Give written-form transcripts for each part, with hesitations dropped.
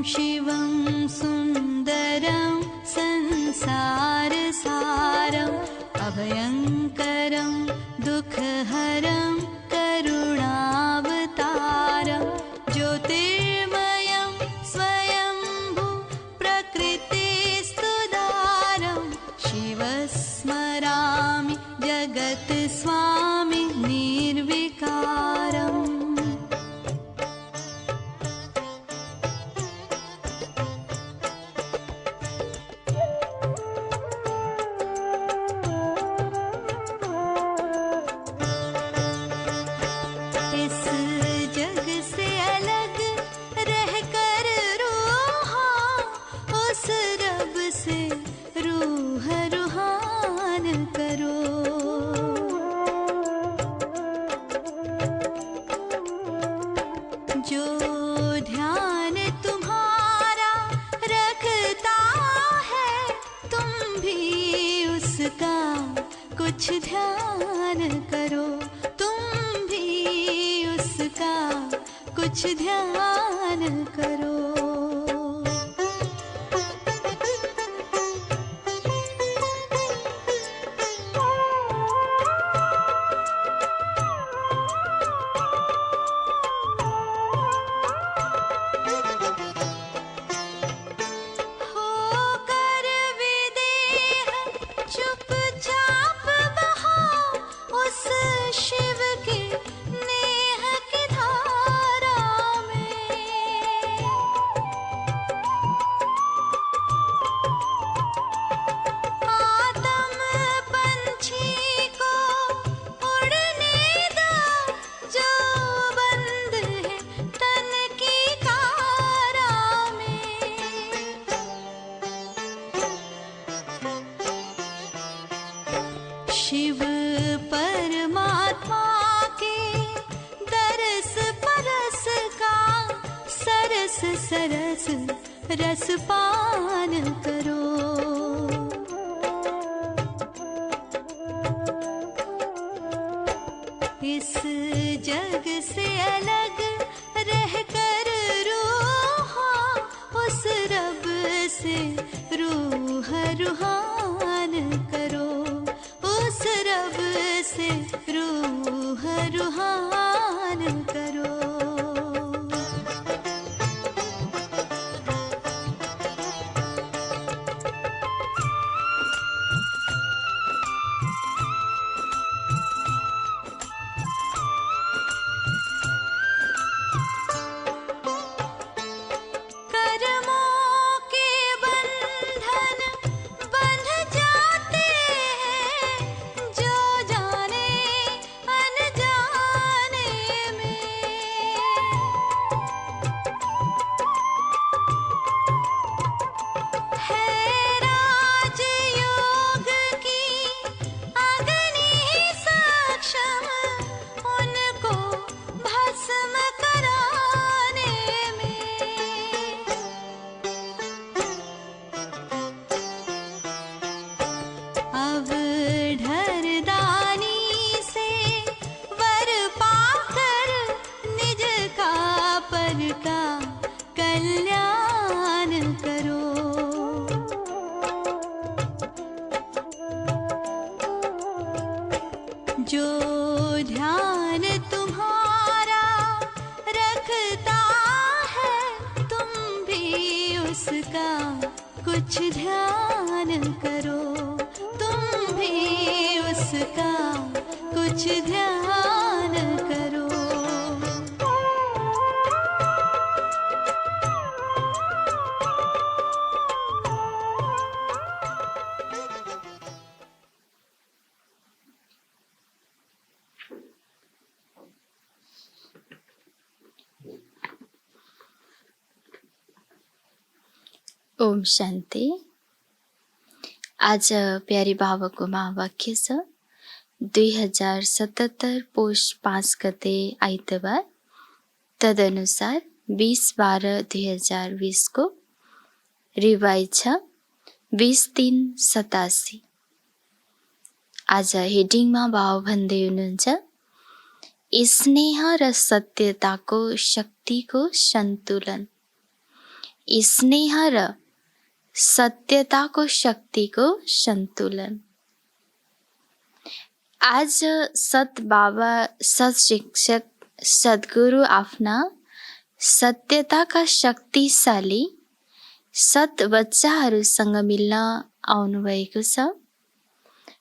शिवं सुन्दरं संसारसारम् अभयङ्करं दुःखहरं करुणावतारं ज्योतिर्मयं स्वयंभू प्रकृतिस्तुदारं शिवस्मरामि जगत्स्वामि निर्विकारम्। कुछ ध्यान करो, तुम भी उसका कुछ ध्यान करो। शिव परमात्मा के दरस परस का सरस सरस रस पान करो। इस जग से अलग रहकर रूहा उस रब से रूह रूहान करो, उस रब से रूह रूहान करो। कल्याण करो। जो ध्यान तुम्हारा रखता है, तुम भी उसका कुछ ध्यान करो, तुम भी उसका कुछ ध्यान करो। ओम शांति। आज प्यारी बाबाको महावाक्य छ 2077 पोष 5 गते आइतबार, तदनुसार 20/12/2020 को रिवाइज छ 20/3/87। आज हेडिङमा भाव भन्दै हुनुहुन्छ, स्नेह र सत्यताको शक्तिको सन्तुलन। स्नेह र सत्यताको शक्तिको सन्तुलन। आज सत बाबा, सत शिक्षक, सद्गुरु आफ्ना सत्यताका शक्तिशाली सत बच्चाहरूसँग मिल्न आउनुभएको छ।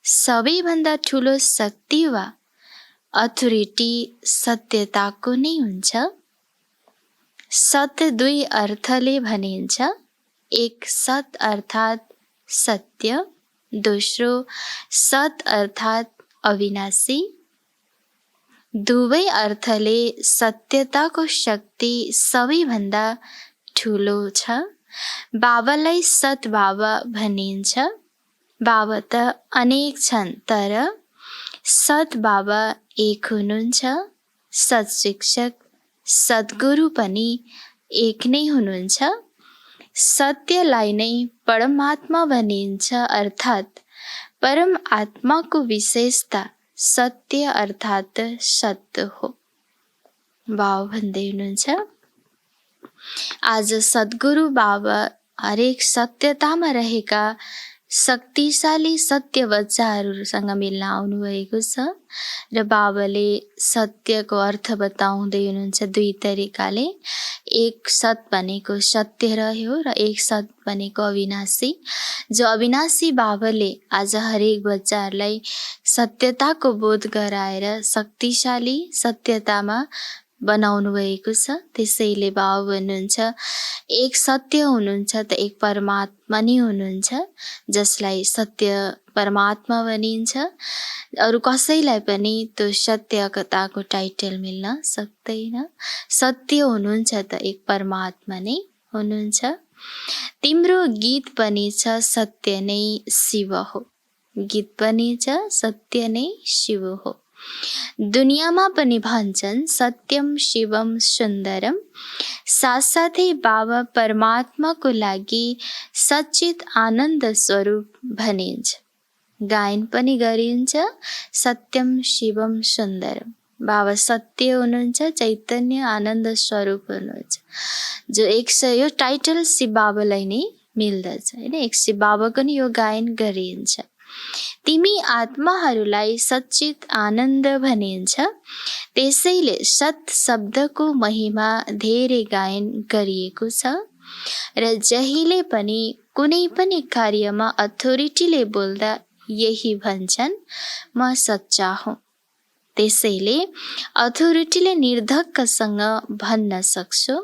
सबैभन्दा ठुलो शक्ति वा अथोरिटी सत्यताको नै हुन्छ। सत दुई अर्थले भनिन्छ। एक सत अर्थात् सत्य, दोस्रो सत अर्थात् अविनाशी। दुवै अर्थले सत्यताको शक्ति सबैभन्दा ठुलो छ। बाबालाई सत बाबा भनिन्छ। बाबा त अनेक छन्, तर सत बाबा एक हुनुहुन्छ। सत शिक्षक, सद्गुरु पनि एक नै हुनुहुन्छ। सत्यलाई नै परमात्मा भनिन्छ, अर्थात् परम आत्माको विशेषता सत्य अर्थात् सत्य हो। बाबा भन्दै हुनुहुन्छ, आज सद्गुरु बाबा हरेक सत्यतामा रहेका शक्तिशाली सत्य बच्चाहरूसँग मिल्न आउनुभएको छ र बाबाले सत्यको अर्थ बताउँदै हुनुहुन्छ दुई तरिकाले। एक सत भनेको सत्य रह्यो र एक सत भनेको अविनाशी। जो अविनाशी बाबाले आज हरेक बच्चाहरूलाई सत्यताको बोध गराएर शक्तिशाली सत्यतामा बनाउनु भएको छ। त्यसैले बाबा भन्नुहुन्छ एक सत्य हुनुहुन्छ त एक परमात्मा नै हुनुहुन्छ, जसलाई सत्य परमात्मा भनिन्छ। अरू कसैलाई पनि त्यो सत्यताको टाइटल मिल्न सक्दैन। सत्य हुनुहुन्छ त एक परमात्मा नै हुनुहुन्छ। तिम्रो गीत पनि छ सत्य नै शिव हो। गीत पनि छ सत्य नै शिव हो। दुनियाँमा पनि भन्छन् सत्यम शिवम सुन्दरम। साथसाथै बाबा परमात्माको लागि सच्चित आनन्द स्वरूप भनिन्छ। गायन पनि गरिन्छ सत्यम शिवम सुन्दरम। बाबा सत्य हुनुहुन्छ, चैतन्य आनन्द स्वरूप हुनुहुन्छ। जो यो टाइटल शिव बाबालाई नै मिल्दछ हैन। एक शिव बाबाको नि यो गायन गरिन्छ। तिमी आत्माहरूलाई सच्चित आनन्द भनिन्छ। त्यसैले सत शब्दको महिमा धेरै गायन गरिएको छ र जहिले पनि कुनै पनि कार्यमा अथोरिटीले बोल्दा यही भन्छन्, म सच्चा हुँ। त्यसैले अथोरिटीले निर्धक्कसँग भन्न सक्छु।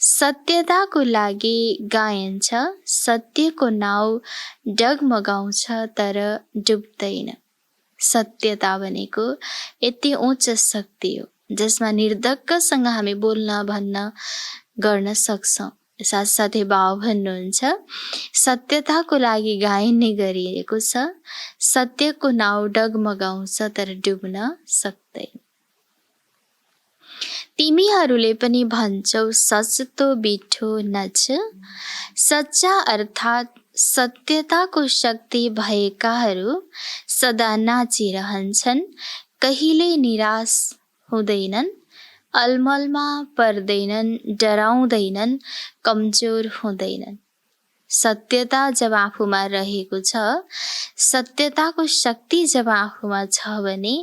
सत्यताको लागि गायन छ। सत्यको नाउँ डगमगाउँछ तर डुब्दैन। सत्यता भनेको यति उच्च शक्ति हो जसमा निर्धक्कसँग हामी बोल्न भन्न गर्न सक्छौँ। साथसाथै बाबा भन्नुहुन्छ सत्यताको लागि गायन नै गरिएको छ। सत्यको नाउँ डगमगाउँछ तर डुब्न सक्दैन। तिमीहरूले पनि भन्छौ सच तो बिठो नच। सच्चा अर्थात् सत्यताको शक्ति भएकाहरू सदा नाचिरहन्छन्। कहिल्यै निराश हुँदैनन्, अलमलमा पर्दैनन्, डराउँदैनन्, कमजोर हुँदैनन्। सत्यता जब आफूमा रहेको छ, सत्यताको शक्ति जब आफूमा छ भने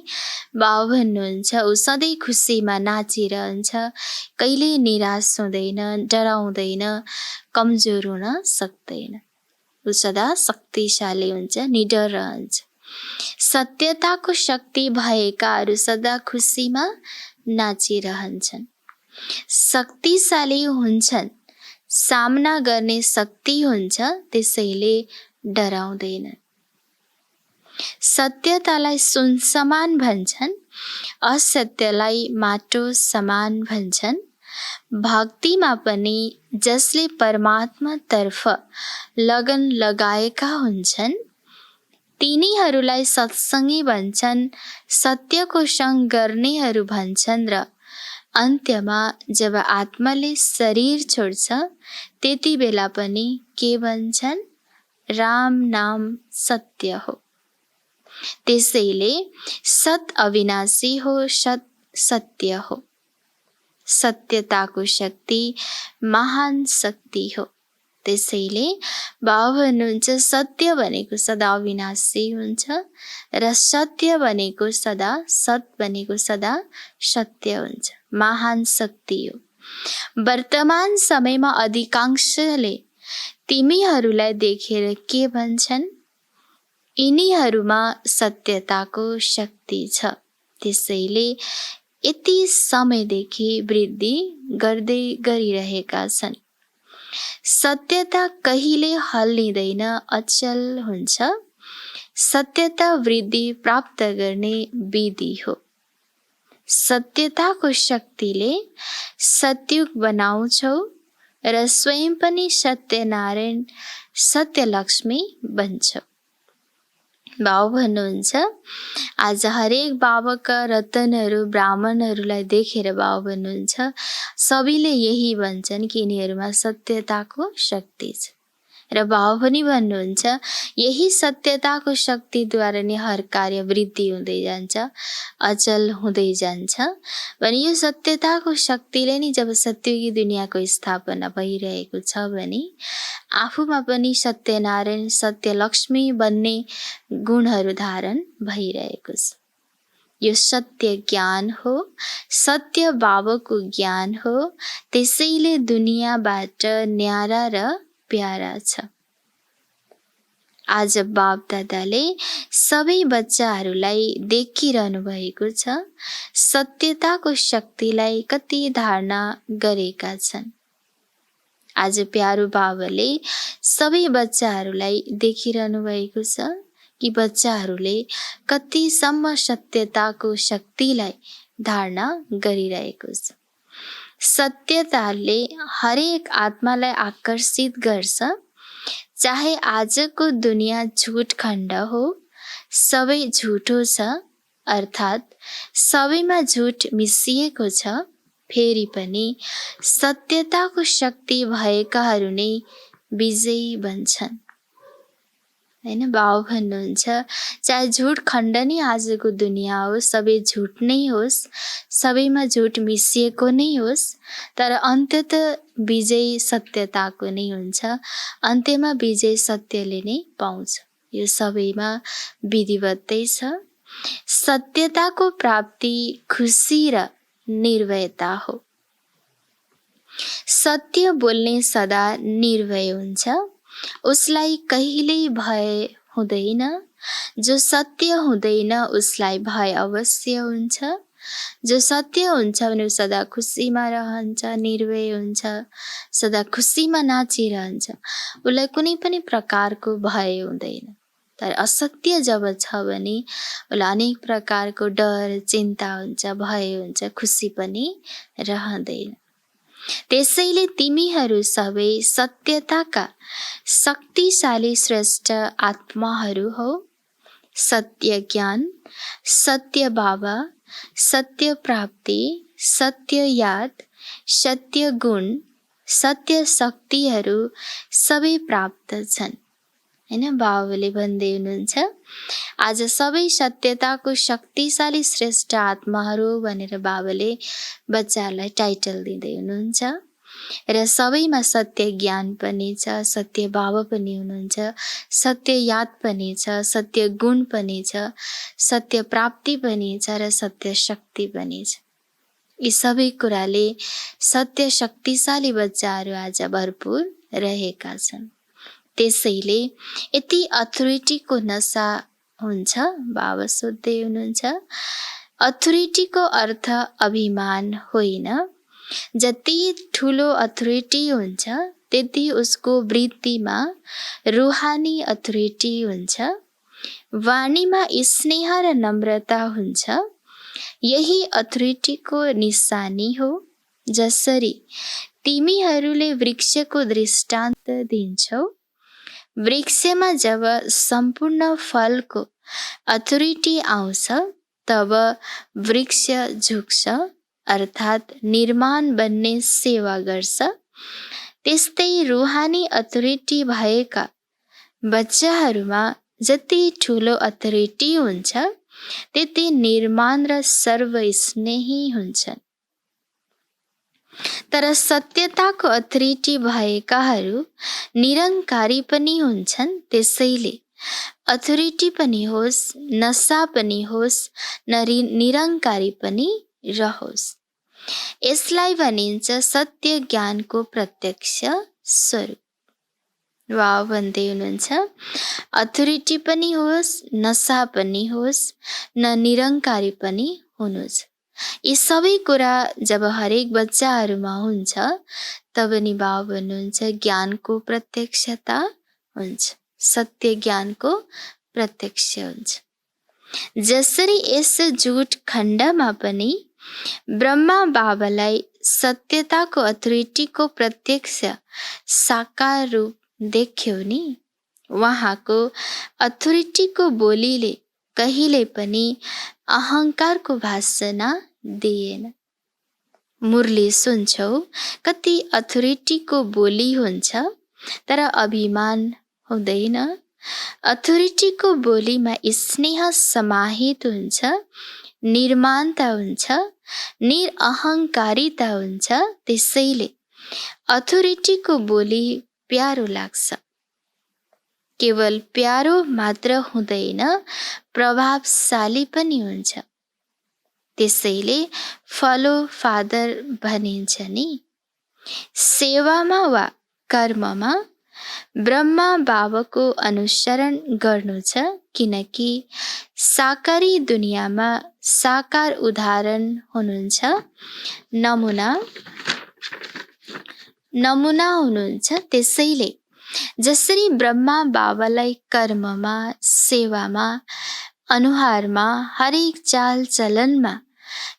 बाबा भन्नुहुन्छ ऊ सधैँ खुसीमा नाचिरहन्छ। कहिल्यै निराश हुँदैन, डराउँदैन, कमजोर हुन सक्दैन। ऊ सदा शक्तिशाली हुन्छ, निडर रहन्छ। सत्यताको शक्ति भएकाहरू सदा खुसीमा नाचिरहन्छन्। शक्तिशाली हुन्छन्, सामना गर्ने शक्ति हुन्छ, त्यसैले डराउँदैन। सत्यतालाई सुन समान भन्छन्, असत्यलाई माटो समान भन्छन्। भक्तिमा पनि जसले परमात्मातर्फ लगन लगाएका हुन्छन् तिनीहरूलाई सत्संगी भन्छन्। सत्यको सङ्ग गर्नेहरू भन्छन् र अन्त्यमा जब आत्माले शरीर छोड्छ त्यति बेला पनि के भन्छन्? राम नाम सत्य हो। त्यसैले सत अविनाशी हो, सत सत्य हो। सत्यताको शक्ति महान शक्ति हो। त्यसैले बाबा भन्नुहुन्छ सत्य भनेको सदा अविनाशी हुन्छ र सत्य भनेको सदा, सत भनेको सदा सत्य हुन्छ। महान शक्ति हो। वर्तमान समयमा अधिकांशले तिमीहरूलाई देखेर के भन्छन्? यिनीहरूमा सत्यताको शक्ति छ। त्यसैले यति समयदेखि वृद्धि गर्दै गरिरहेका छन्। सत्यता कहिले हल्लिँदैन, अचल हुन्छ। सत्यता वृद्धि प्राप्त गर्ने विधि हो। सत्यताको शक्तिले सतयुग बनाउँछौ र स्वयं पनि सत्यनारायण, सत्यलक्ष्मी बन्छौ। बाबा भन्नुहुन्छ आज हरेक बाबाका रतनहरू ब्राह्मणहरूलाई देखेर बाबा भन्नुहुन्छ सबैले यही भन्छन् कि यिनीहरूमा सत्यताको शक्ति छ। र बाबा पनि भन्नुहुन्छ यही सत्यताको शक्तिद्वारा नै हर कार्य वृद्धि हुँदै जान्छ, अचल हुँदै जान्छ। भने यो सत्यताको शक्तिले नै जब सत्ययुगी दुनियाँको स्थापना भइरहेको छ भने आफूमा पनि सत्यनारायण, सत्यलक्ष्मी बन्ने गुणहरू धारण भइरहेको छ। यो सत्य ज्ञान हो, सत्य बाबाको ज्ञान हो। त्यसैले दुनियाँबाट न्यारा र प्यारा छ। आज बाप दादाले सबै बच्चाहरूलाई देखिरहनु भएको छ सत्यताको शक्तिलाई कति धारणा गरेका छन्। आज प्यारो बाबाले सबै बच्चाहरूलाई देखिरहनु भएको छ कि बच्चाहरूले कतिसम्म सत्यताको शक्तिलाई धारणा गरिरहेको छ। सत्यताले हरेक आत्मालाई आकर्षित गर्छ। चाहे आजको दुनियाँ झुट खण्ड हो, सबै झुटो छ, अर्थात् सबैमा झुट मिसिएको छ, फेरि पनि सत्यताको शक्ति भएकाहरू नै विजयी बन्छन्। हैन, बाबा भन्नुहुन्छ चाहे झुट खण्ड नै आजको दुनियाँ होस्, सबै झुट नै होस्, सबैमा झुट मिसिएको नै होस्, तर अन्त्यत विजय सत्यताको नै हुन्छ। अन्त्यमा विजय सत्यले नै पाउँछ। यो सबैमा विधिवतै छ। सत्यताको प्राप्ति खुसी र निर्भयता हो। सत्य बोल्ने सदा निर्भय हुन्छ, उसलाई कहिल्यै भय हुँदैन। जो सत्य हुँदैन उसलाई भय अवश्य हुन्छ। जो सत्य हुन्छ भने सदा खुसीमा रहन्छ, निर्भय हुन्छ, सदा खुसीमा नाचिरहन्छ, उसलाई कुनै पनि प्रकारको भय हुँदैन। तर असत्य जब छ भने उसलाई अनेक प्रकारको डर, चिन्ता हुन्छ, भय हुन्छ, खुसी पनि रहँदैन। त्यसैले तिमीहरू सबै सत्यताका शक्तिशाली श्रेष्ठ आत्माहरू हो। सत्य ज्ञान, सत्य बाबा, सत्य प्राप्ति, सत्य याद, सत्य गुण, सत्य शक्तिहरू सबै प्राप्त छन्। हैन, बाबाले भन्दै हुनुहुन्छ आज सबै सत्यताको शक्तिशाली श्रेष्ठ आत्माहरू भनेर बाबाले बच्चाहरूलाई टाइटल दिँदै हुनुहुन्छ। र सबैमा सत्य ज्ञान पनि छ, सत्य बाबा पनि हुनुहुन्छ, सत्य याद पनि छ, सत्य गुण पनि छ, सत्य प्राप्ति पनि छ र सत्य शक्ति पनि छ। यी सबै कुराले सत्य शक्तिशाली बच्चाहरू आज भरपुर रहेका छन्। त्यसैले यति अथोरिटीको नशा हुन्छ। बाबा सोध्दै हुनुहुन्छ अथोरिटीको अर्थ अभिमान होइन। जति ठुलो अथोरिटी हुन्छ त्यति उसको वृत्तिमा रूहानी अथोरिटी हुन्छ, वाणीमा स्नेह र नम्रता हुन्छ। यही अथोरिटीको निशानी हो। जसरी तिमीहरूले वृक्षको दृष्टान्त दिन्छौ, वृक्षमा जब सम्पूर्ण फलको अथोरिटी आउँछ तब वृक्ष झुक्छ, अर्थात् निर्माण बन्ने सेवा गर्छ। त्यस्तै रूहानी अथोरिटी भएका बच्चाहरूमा जति ठुलो अथोरिटी हुन्छ त्यति निर्माण र सर्वस्नेही हुन्छन्। तर सत्यताको अथोरिटी भएकाहरू निरङ्कारी पनि हुन्छन्। त्यसैले अथोरिटी पनि होस्, नशा पनि होस्, निरङ्कारी पनि रहोस्। यसलाई भनिन्छ सत्य ज्ञानको प्रत्यक्ष स्वरूप। वाव भन्दै हुनुहुन्छ, अथोरिटी पनि होस्, नशा पनि होस्, निरङ्कारी पनि हुनुहोस्। यी सबै कुरा जब हरेक बच्चाहरूमा हुन्छ तब नि बाबा भन्नुहुन्छ ज्ञानको प्रत्यक्षता हुन्छ, सत्य ज्ञानको प्रत्यक्ष हुन्छ। जसरी यस जुट खण्डमा पनि ब्रह्मा बाबालाई सत्यताको अथोरिटीको प्रत्यक्ष साकार रूप देख्यो नि, उहाँको अथोरिटीको बोलीले कहिले पनि अहङ्कारको भाषा दिएन। मुरली सुन्छौ, कति अथोरिटीको बोली हुन्छ तर अभिमान हुँदैन। अथोरिटीको बोलीमा स्नेह समाहित हुन्छ, निर्माणता हुन्छ, निरअहङ्कारिता हुन्छ। त्यसैले अथोरिटीको बोली प्यारो लाग्छ। केवल प्यारो मात्र हुँदैन, प्रभावशाली पनि हुन्छ। त्यसैले फलो फादर भनिन्छ नि। सेवामा वा कर्ममा ब्रह्मा बाबाको अनुसरण गर्नु छ, किनकि साकारी दुनियाँमा साकार उदाहरण हुनुहुन्छ, नमुना हुनुहुन्छ। त्यसैले जसरी ब्रह्मा बाबालाई कर्ममा, सेवामा, अनुहारमा, हरेक चाल चलनमा,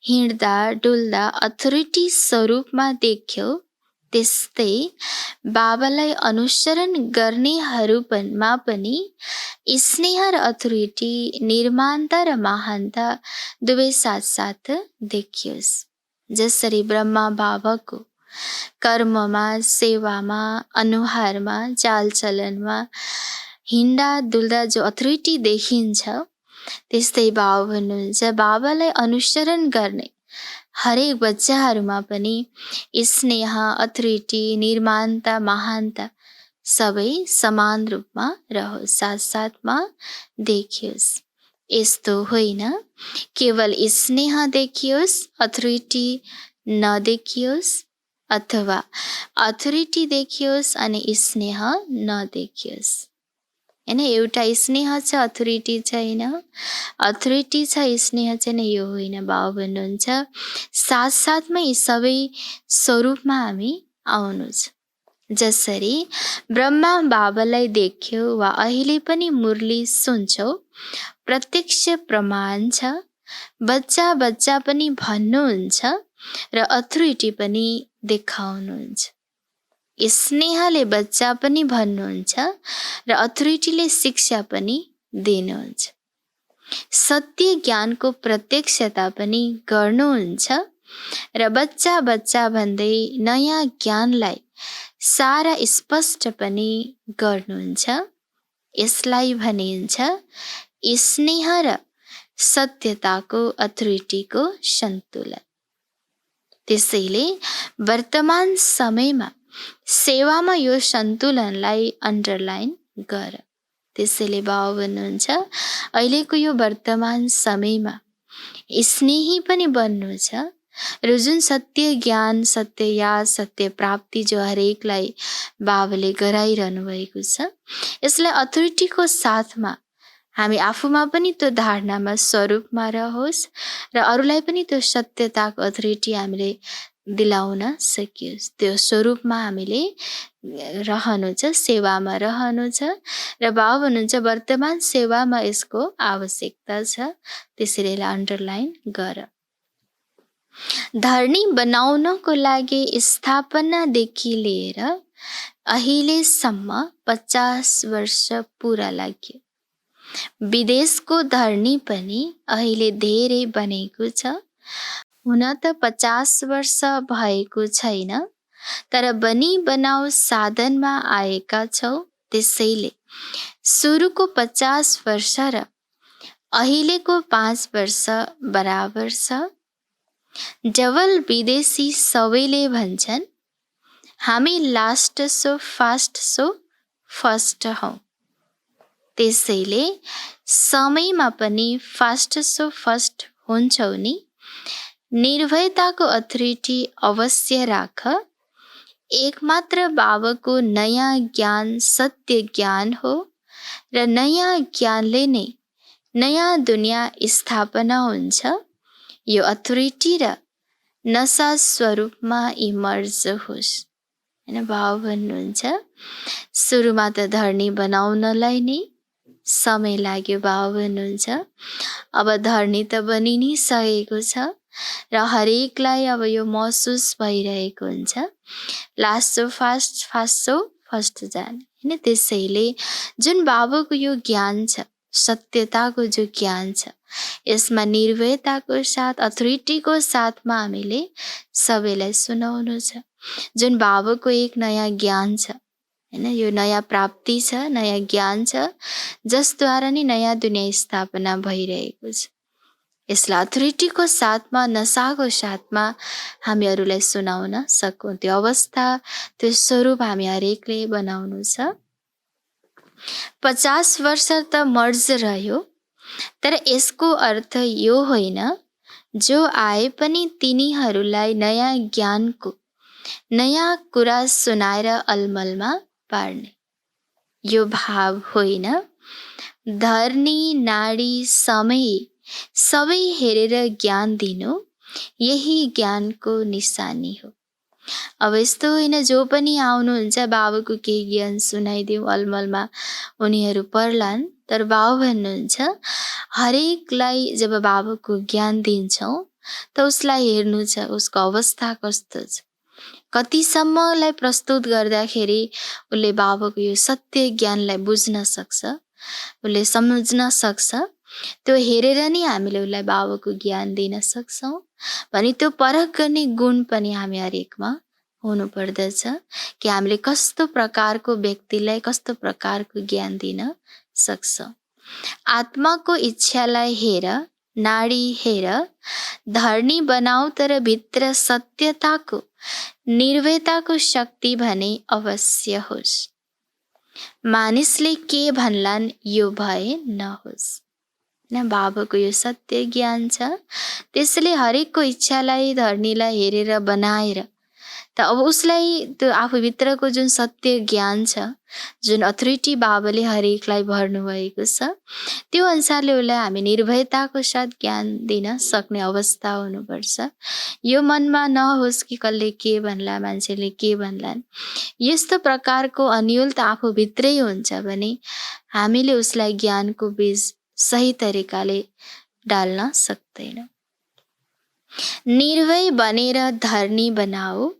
हिँड्दा डुल्दा अथोरिटी स्वरूपमा देख्यो, त्यस्तै बाबालाई अनुसरण गर्नेहरूमा पनि स्नेह र अथोरिटी, निर्माणता र महानता दुवै साथसाथ देखियोस्। जसरी ब्रह्मा बाबाको कर्ममा, सेवामा, अनुहारमा, चालचलनमा, हिँड्दा डुल्दा जो अथोरिटी देखिन्छ, त्यस्तै बाबा भन्नुहुन्छ बाबालाई अनुसरण गर्ने हरेक बच्चाहरूमा पनि स्नेह, अथोरिटी, निर्माणता, महानता सबै समान रूपमा रहोस्, साथसाथमा देखियोस्। यस्तो होइन केवल स्नेह देखियोस्, अथोरिटी नदेखियोस्, अथवा अथोरिटी देखियोस् अनि स्नेह नदेखियोस्। हैन, एउटा स्नेह छ, अथोरिटी छैन, अथोरिटी छ, स्नेह छैन, यो होइन। बाबा भन्नुहुन्छ साथसाथमै यी सबै स्वरूपमा हामी आउनु छ। जसरी ब्रह्मा बाबालाई देख्यो वा अहिले पनि मुरली सुन्छौ, प्रत्यक्ष प्रमाण छ। बच्चा बच्चा पनि भन्नुहुन्छ र अथोरिटी पनि देखाउनुहुन्छ। स्नेहले बच्चा पनि भन्नुहुन्छ र अथोरिटीले शिक्षा पनि दिनुहुन्छ। सत्य ज्ञानको प्रत्यक्षता पनि गर्नुहुन्छ र बच्चा बच्चा भन्दै नयाँ ज्ञानलाई सारा स्पष्ट पनि गर्नुहुन्छ। यसलाई भनिन्छ स्नेह र सत्यताको, अथोरिटीको सन्तुलन। त्यसैले वर्तमान समयमा सेवामा यो सन्तुलनलाई अन्डरलाइन गर। त्यसैले बाबा भन्नुहुन्छ अहिलेको यो वर्तमान समयमा स्नेही पनि बन्नु छ र जुन सत्य ज्ञान, सत्य याद, सत्य प्राप्ति जो हरेकलाई बाबाले गराइरहनु भएको छ, यसलाई अथोरिटीको साथमा हामी आफूमा पनि त्यो धारणामा स्वरूपमा रहोस् र अरूलाई पनि त्यो सत्यताको अथोरिटी हामीले दिलाउन सकियोस्। त्यो स्वरूपमा हामीले रहनु छ, सेवामा रहनु छ र बाबा भन्नुहुन्छ वर्तमान सेवामा यसको आवश्यकता छ। त्यसैले अन्डरलाइन गर। धरनी बनाउनको लागि स्थापनादेखि लिएर अहिलेसम्म 50 वर्ष पुरा लाग्यो। विदेशको धरनी पनि अहिले धेरै बनेको छ। हुन त 50 वर्ष भएको छैन, तर बनी बनाऊ साधनमा आएका छौ। त्यसैले सुरुको 50 वर्ष र अहिलेको 5 वर्ष बराबर छ। डबल विदेशी सबैले भन्छन् हामी last so fast so first हौ। त्यसैले समयमा पनि फास्ट सो फर्स्ट हुन्छौ नि। निर्भयताको अथोरिटी अवश्य राख। एकमात्र बाबाको नयाँ ज्ञान सत्य ज्ञान हो र नयाँ ज्ञानले नै नयाँ दुनियाँ स्थापना हुन्छ। यो अथोरिटी र नशा स्वरूपमा इमर्ज होस्। हैन, बाबा भन्नुहुन्छ सुरुमा त धर्नी बनाउनलाई नै समय लाग्यो। बाबा भन्नुहुन्छ अब धर्नी त बनि नै सकेको छ र हरेकलाई अब यो महसुस भइरहेको हुन्छ last so fast fast so first जाने। हैन, त्यसैले जुन बाबाको यो ज्ञान छ, सत्यताको जो ज्ञान छ, यसमा निर्भयताको साथ अथोरिटीको साथमा हामीले सबैलाई सुनाउनु छ। जुन बाबाको एक नयाँ ज्ञान छ, हैन, यो नयाँ प्राप्ति छ, नयाँ ज्ञान छ, जसद्वारा नै नयाँ दुनियाँ स्थापना भइरहेको छ। यसलाई अथोरिटीको साथमा नशाको साथमा हामीहरूलाई सुनाउन सकौँ। त्यो अवस्था, त्यो स्वरूप हामी हरेकले बनाउनु छ। 50 वर्ष त मर्ज रह्यो, तर यसको अर्थ यो होइन जो आए पनि तिनीहरूलाई नयाँ ज्ञानको नयाँ कुरा सुनाएर अलमलमा पार्ने। यो भाव होइन। धर्नी नाडी समय सबै हेरेर ज्ञान दिनु यही ज्ञानको निशानी हो। अब यस्तो होइन जो पनि आउनुहुन्छ बाबाको केही ज्ञान सुनाइदिउँ अलमलमा उनीहरू पर्लान्, तर बाबा भन्नुहुन्छ हरेकलाई जब बाबाको ज्ञान दिन्छौँ त उसलाई हेर्नु छ उसको अवस्था कस्तो छ। कतिसम्मलाई प्रस्तुत गर्दाखेरि उसले बाबाको यो सत्य ज्ञानलाई बुझ्न सक्छ, उसले सम्झ्न सक्छ, त्यो हेरेर नै हामीले उसलाई बाबाको ज्ञान दिन सक्छौँ। भने त्यो परख गर्ने गुण पनि हामी हरेकमा हुनु पर्दछ कि हामीले कस्तो प्रकारको व्यक्तिलाई कस्तो प्रकारको ज्ञान दिन सक्छौँ। आत्माको इच्छालाई हेर, नाडी हेर, धर्नी बनाऊ, तर भित्र सत्यताको निर्भयताको शक्ति भने अवश्य होस्। मानिसले के भन्लान् यो भए नहोस्। न, बाबाको यो सत्य ज्ञान छ, त्यसले हरेकको इच्छालाई धर्नीलाई हेरेर बनाएर त अब उसलाई त्यो आफूभित्रको जुन सत्य ज्ञान छ, जुन अथोरिटी बाबाले हरेकलाई भर्नुभएको छ, त्यो अनुसारले उसलाई हामी निर्भयताको साथ ज्ञान दिन सक्ने अवस्था हुनुपर्छ। यो मनमा नहोस् कि कसले के भन्ला, मान्छेले के भन्लान्। यस्तो प्रकारको अन्योल त आफूभित्रै हुन्छ भने हामीले उसलाई ज्ञानको बीज सही तरिकाले डाल्न सक्दैन। निर्भय बनेर धर्नी बनाऊ।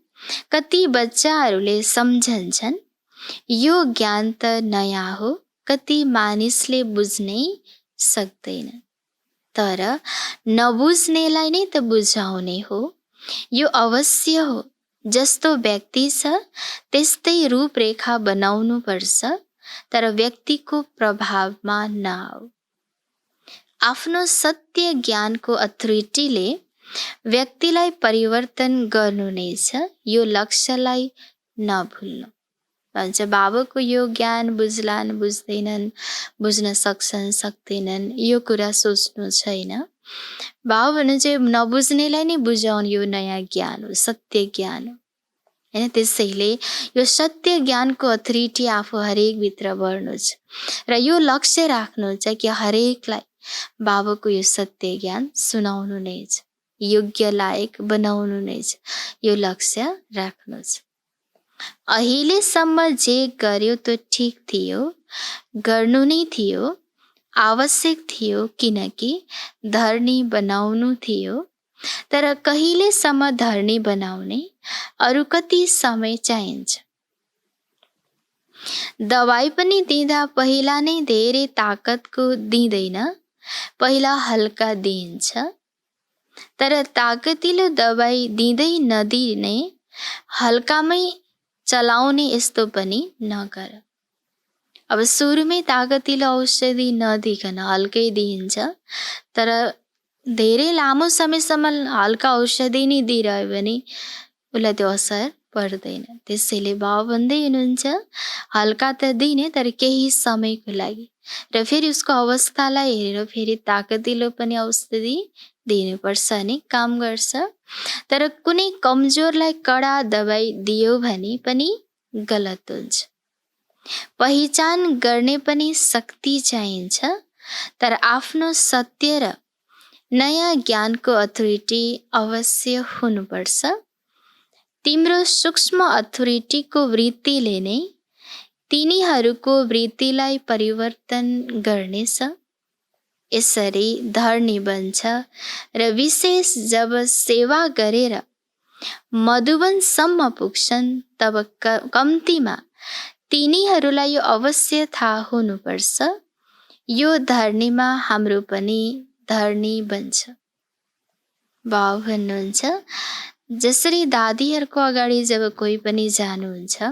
कति बच्चाहरूले सम्झन्छन् यो ज्ञान त नयाँ हो, कति मानिसले बुझ्नै सक्दैन, तर नबुझ्नेलाई नै त बुझाउने हो। यो अवश्य हो, जस्तो व्यक्ति छ त्यस्तै रूपरेखा बनाउनु पर्छ, तर व्यक्तिको प्रभावमा नआऊ। आफ्नो सत्य ज्ञानको अथोरिटीले व्यक्तिलाई परिवर्तन गर्नु नै छ, यो लक्ष्यलाई नभुल्नु भन्छ। बाबाको यो ज्ञान बुझ्लान् बुझ्दैनन्, बुझ्न सक्छन् सक्दैनन्, यो कुरा सोच्नु छैन। बाबा भन्नुहुन्छ नबुझ्नेलाई नै बुझाउनु यो नयाँ ज्ञान हो, सत्य ज्ञान हो। हैन, त्यसैले यो सत्य ज्ञानको अथोरिटी आफू हरेक भित्र भर्नु छ र यो लक्ष्य राख्नु छ कि हरेकलाई बाबाको यो सत्य ज्ञान सुनाउनु नै छ, योग्य लायक बनाउनु नै छ, यो लक्ष्य राख्नु छ। अहिलेसम्म जे गर्यो त्यो ठिक थियो, गर्नु नै थियो, आवश्यक थियो, किनकि धर्नी बनाउनु थियो। तर कहिलेसम्म धर्नी बनाउने, अरू कति समय चाहिन्छ। दबाई पनि दिँदा पहिला नै धेरै ताकतको दिँदैन, पहिला हल्का दिइन्छ। तर ताकतिलो दबाई दिँदै नदिने, हल्कामै चलाउने यस्तो पनि नगर। अब सुरुमै ताकतिलो औषधि नदिकन हल्कै दिइन्छ, तर धेरै लामो समयसम्म हल्का औषधि नै दिइरह्यो भने उसलाई त्यो असर पर्दैन। त्यसैले बाबा भन्दै हुनुहुन्छ हल्का त दिने तर केही समयको लागि, र फेरि उसको अवस्थालाई हेरेर फेरि ताकतिलो पनि औषधि दिनुपर्छ नि काम गर्छ। तर कुनै कमजोरलाई कडा दबाई दियो भने पनि गलत हुन्छ। पहिचान गर्ने पनि शक्ति चाहिन्छ, तर आफ्नो सत्य र नयाँ ज्ञानको अथोरिटी अवश्य हुनुपर्छ। तिम्रो सूक्ष्म अथोरिटीको वृत्तिले नै तिनीहरूको वृत्तिलाई परिवर्तन गर्नेछ। यसरी धर्नी बन्छ र विशेष जब सेवा गरेर मधुबनसम्म पुग्छन् तब कम्तीमा तिनीहरूलाई यो अवश्य थाहा हुनुपर्छ, यो धर्नीमा हाम्रो पनि धर्नी बन्छ। बाबा भन्नुहुन्छ जसरी दादीहरूको अगाडि जब कोही पनि जानुहुन्छ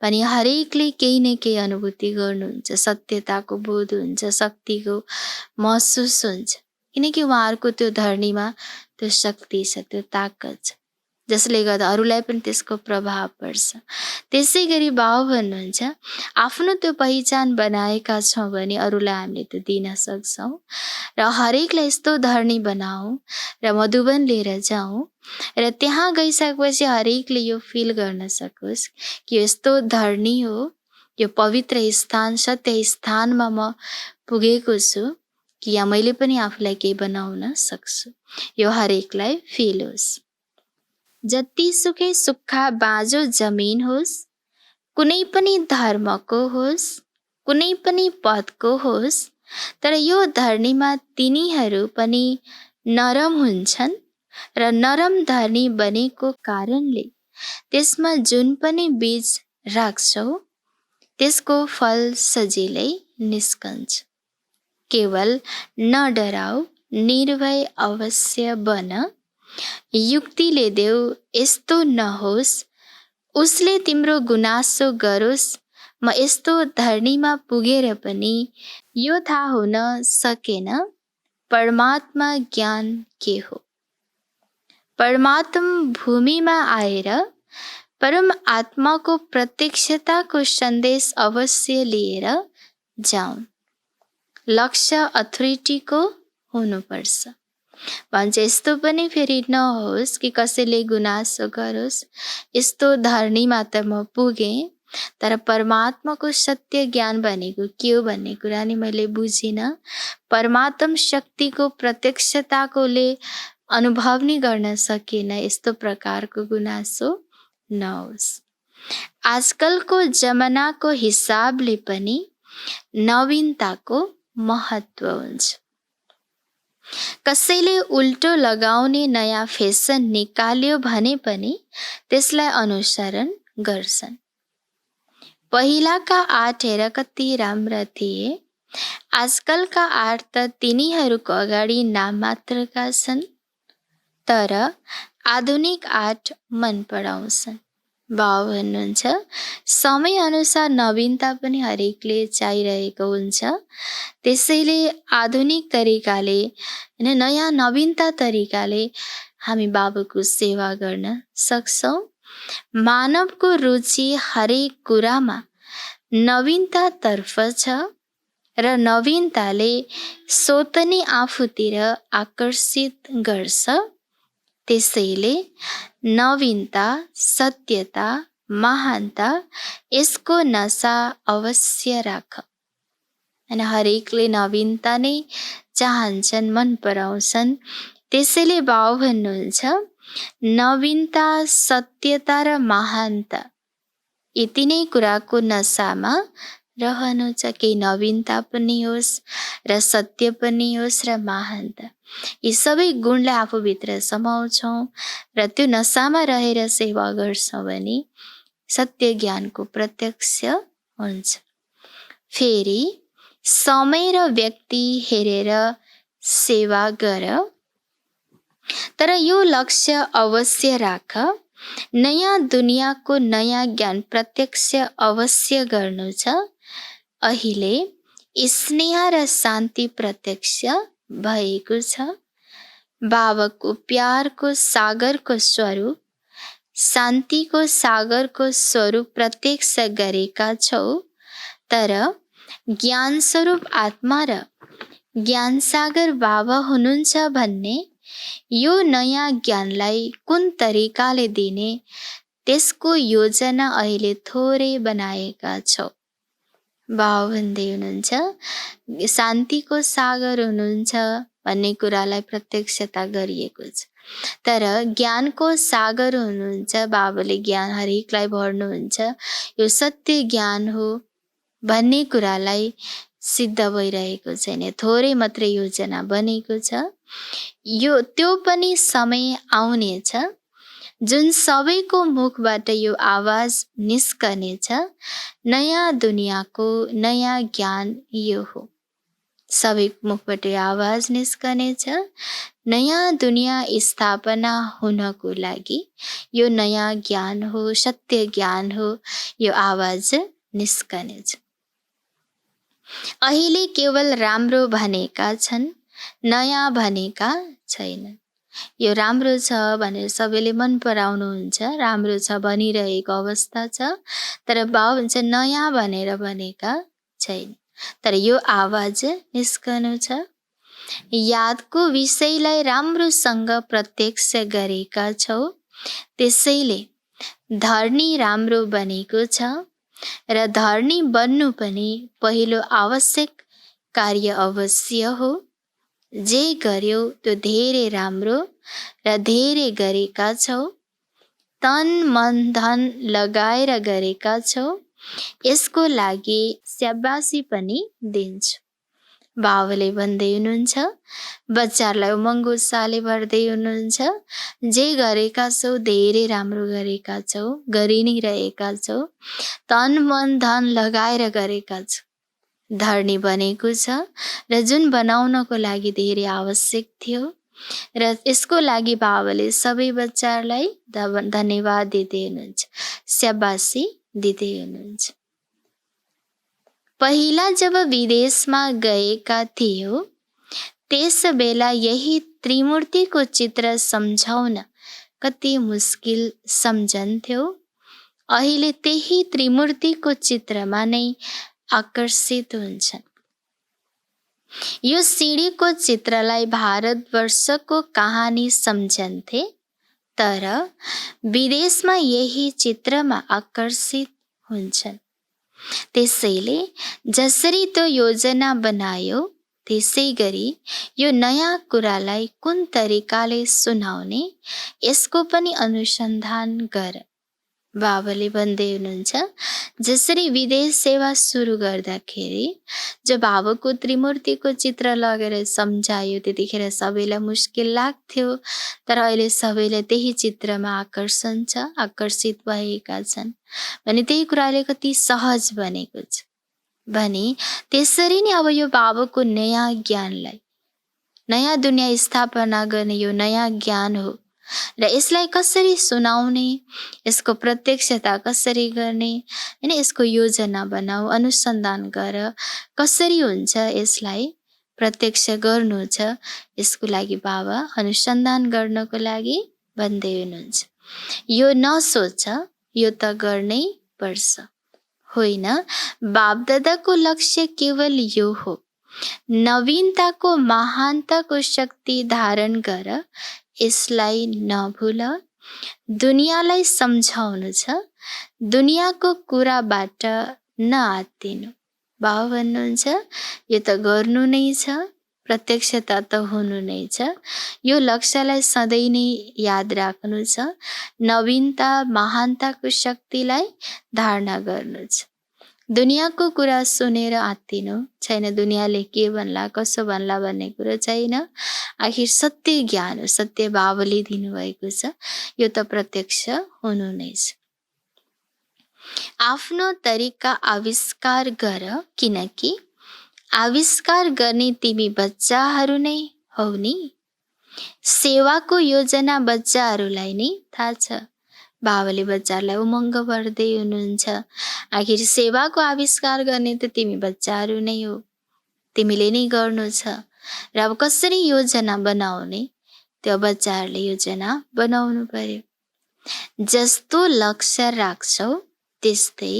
भने हरेकले केही न केही अनुभूति गर्नुहुन्छ, सत्यताको बोध हुन्छ, शक्तिको महसुस हुन्छ, किनकि उहाँहरूको त्यो धर्नीमा त्यो शक्ति छ, त्यो ताकत छ, जसले गर्दा अरूलाई पनि त्यसको प्रभाव पर्छ। त्यसै गरी बाबा भन्नुहुन्छ आफ्नो त्यो पहिचान बनाएका छौँ भने अरूलाई हामीले त्यो दिन सक्छौँ, र हरेकलाई यस्तो धर्नी बनाऊ र मधुबन लिएर जाउँ र त्यहाँ गइसकेपछि हरेकले यो फिल गर्न सकोस् कि यस्तो धर्नी हो, यो पवित्र स्थान सत्य स्थानमा म पुगेको छु कि यहाँ मैले पनि आफूलाई केही बनाउन सक्छु, यो हरेकलाई फिल होस्। जतिसुकै सुक्खा बाँझो जमिन होस्, कुनै पनि धर्मको होस्, कुनै पनि पदको होस्, तर यो धर्नीमा तिनीहरू पनि नरम हुन्छन् र नरम धर्नी बनेको कारणले त्यसमा जुन पनि बीज राख्छौ त्यसको फल सजिलै निस्कन्छ। केवल नडराऊ, निर्भय अवश्य बन। युक्तिले देऊ यस्तो नहोस्, उसले तिम्रो गुनासो गरोस्, म यस्तो धर्नीमा पुगेर पनि यो थाहा हुन सकेन परमात्मा ज्ञान के हो। परमात्मा भूमिमा आएर परम आत्माको प्रत्यक्षताको सन्देश अवश्य लिएर जाउँ। लक्ष्य अथोरिटीको हुनुपर्छ। भन्छ यस्तो पनि फेरि नहोस् कि कसैले गुनासो गरोस्, यस्तो धर्नीमा त म पुगेँ तर परमात्माको सत्य ज्ञान भनेको के हो भन्ने कुरा नि मैले बुझिनँ, परमात्मा शक्तिको प्रत्यक्षताकोले अनुभव नि गर्न सकिनँ, यस्तो प्रकारको गुनासो नहोस्। आजकलको जमानाको हिसाबले पनि नवीनताको महत्त्व हुन्छ। कसैले उल्टो लगाउने नयाँ फेसन निकाल्यो भने पनि त्यसलाई अनुसरण गर्छन्। पहिलाका आर्ट हेर कति राम्रा थिए, आजकलका आर्ट त तिनीहरूको अगाडि नाम मात्रका छन्, तर आधुनिक आर्ट मन पराउँछन्। बाबा भन्नुहुन्छ समय अनुसार नवीनता पनि हरेकले चाहिरहेको हुन्छ, त्यसैले आधुनिक तरिकाले नयाँ नवीनता तरिकाले हामी बाबाको सेवा गर्न सक्छौँ। मानवको रुचि हरेक कुरामा नवीनतातर्फ छ र नवीनताले स्वतः आफूतिर आकर्षित गर्छ। त्यसैले नवीनता, सत्यता, महानता यसको नशा अवश्य राख। अनि हरेकले नवीनता नै चाहन्छन्, मन पराउँछन्। त्यसैले बाबा भन्नुहुन्छ नवीनता, सत्यता र महानता यी तीनै कुराको नशामा रहनु छ। केही नवीनता पनि होस् र सत्य पनि होस् र महानता, यी सबै गुणलाई आफूभित्र समाउँछौँ र त्यो नशामा रहेर सेवा गर्छौँ भने सत्य ज्ञानको प्रत्यक्ष हुन्छ। फेरि समय र व्यक्ति हेरेर सेवा गर, तर यो लक्ष्य अवश्य राख, नयाँ दुनियाँको नयाँ ज्ञान प्रत्यक्ष अवश्य गर्नु छ। अहिले स्नेह र शान्ति प्रत्यक्ष भएको छ, बाबाको प्यारको सागरको स्वरूप, शान्तिको सागरको स्वरूप प्रत्यक्ष गरेका छौ। तर ज्ञान स्वरूप आत्मा र ज्ञान सागर बाबा हुनुहुन्छ भन्ने यो नयाँ ज्ञानलाई कुन तरिकाले दिने त्यसको योजना अहिले थोरै बनाएका छौ। बाबा भन्दै हुनुहुन्छ शान्तिको सागर हुनुहुन्छ भन्ने कुरालाई प्रत्यक्षता गरिएको छ। तर ज्ञानको सागर हुनुहुन्छ, बाबाले ज्ञान हरेकलाई भर्नुहुन्छ, यो सत्य ज्ञान हो भन्ने कुरालाई सिद्ध भइरहेको छैन, थोरै मात्रै योजना बनेको छ। यो त्यो पनि समय आउनेछ जुन सबैको मुखबाट यो आवाज निस्कनेछ, नयाँ दुनियाँको नयाँ ज्ञान यो हो। सबै मुखबाट यो आवाज निस्कनेछ, नयाँ दुनियाँ स्थापना हुनको लागि यो नयाँ ज्ञान हो, सत्य ज्ञान हो, यो आवाज निस्कनेछ। अहिले केवल राम्रो भनेका छन्, नयाँ भनेका छैनन्। यो राम्रो छ भनेर सबैले मन पराउनुहुन्छ, राम्रो छ भनिरहेको अवस्था छ। तर बाबा भन्छ नयाँ भनेर भनेका छैन, तर यो आवाज निस्कनु छ। यादको विषयलाई राम्रोसँग प्रत्यक्ष गरेका छौ, त्यसैले धर्नी राम्रो बनेको छ र धर्नी बन्नु पनि पहिलो आवश्यक कार्य अवश्य हो। जे गर्यो त्यो धेरै राम्रो र धेरै गरेका छौ, तन मन धन लगाएर गरेका छौ, यसको लागि स्याबासी पनि दिन्छु। बाबाले भन्दै हुनुहुन्छ, बच्चाहरूलाई उमङ्ग उत्साहले भर्दै हुनुहुन्छ, जे गरेका छौ धेरै राम्रो गरेका छौ, गरि नै रहेका छौ, तन मन धन लगाएर गरेका छौ, धर्नी बनेको छ र जुन बनाउनको लागि धेरै आवश्यक थियो। र यसको लागि बाबाले सबै बच्चाहरूलाई धन्यवाद दिँदै हुनुहुन्छ, स्याबासी दिँदै हुनुहुन्छ। पहिला जब विदेशमा गएका थियौ त्यस बेला यही त्रिमूर्तिको चित्र सम्झाउन कति मुस्किल सम्झन्थ्यौ। अहिले त्यही त्रिमूर्तिको चित्रमा नै आकर्षित हुन्छन्। यो सिडीको चित्रलाई भारतवर्षको कहानी सम्झन्थे, तर विदेशमा यही चित्रमा आकर्षित हुन्छन्। त्यसैले जसरी त्यो योजना बनायो त्यसै गरी यो नयाँ कुरालाई कुन तरिकाले सुनाउने यसको पनि अनुसन्धान गर। बाबाले भन्दै हुनुहुन्छ, जसरी विदेश सेवा सुरु गर्दाखेरि जब बाबाको त्रिमूर्तिको चित्र लगेर सम्झायो त्यतिखेर सबैलाई मुस्किल लाग्थ्यो, तर अहिले सबैलाई त्यही चित्रमा आकर्षण छ, आकर्षित भएका छन् भने त्यही कुराले कति सहज बनेको छ भने त्यसरी नै अब यो बाबाको नयाँ ज्ञानलाई, नयाँ दुनियाँ स्थापना गर्ने यो नयाँ ज्ञान हो र यसलाई कसरी सुनाउने, यसको प्रत्यक्षता कसरी गर्ने, हैन, यसको योजना बनाऊ, अनुसन्धान गर, कसरी हुन्छ यसलाई प्रत्यक्ष गर्नु छ, यसको लागि बाबा अनुसन्धान गर्नको लागि भन्दै हुनुहुन्छ। यो नसोच, यो त गर्नै पर्छ। होइन, बापदादाको लक्ष्य केवल यो हो, नवीनताको महानताको शक्ति धारण गर, यसलाई नभुल। दुनियाँलाई सम्झाउनु छ, दुनियाँको कुराबाट नआत्तिनु। बाबा भन्नुहुन्छ यो त गर्नु नै छ, प्रत्यक्षता त हुनु नै छ। यो लक्ष्यलाई सधैँ नै याद राख्नु छ, नवीनता महानताको शक्तिलाई धारणा गर्नु छ। दुनियाँको कुरा सुनेर आत्तिनु छैन, दुनियाँले के भन्ला कसो भन्ला भन्ने कुरा छैन। आखिर सत्य ज्ञान हो, सत्य बाबाले दिनुभएको छ, यो त प्रत्यक्ष हुनु नै छ। आफ्नो तरिका आविष्कार गर, किनकि आविष्कार गर्ने तिमी बच्चाहरू नै हौ नि। सेवाको योजना बच्चाहरूलाई नै थाहा छ। बाबाले बच्चाहरूलाई उमङ्ग भर्दै हुनुहुन्छ, आखिर सेवाको आविष्कार गर्ने त तिमी बच्चाहरू नै हो, तिमीले नै गर्नु छ। र अब कसरी योजना बनाउने, त्यो बच्चाहरूले योजना बनाउनु पर्यो। जस्तो लक्ष्य राख्छौ त्यस्तै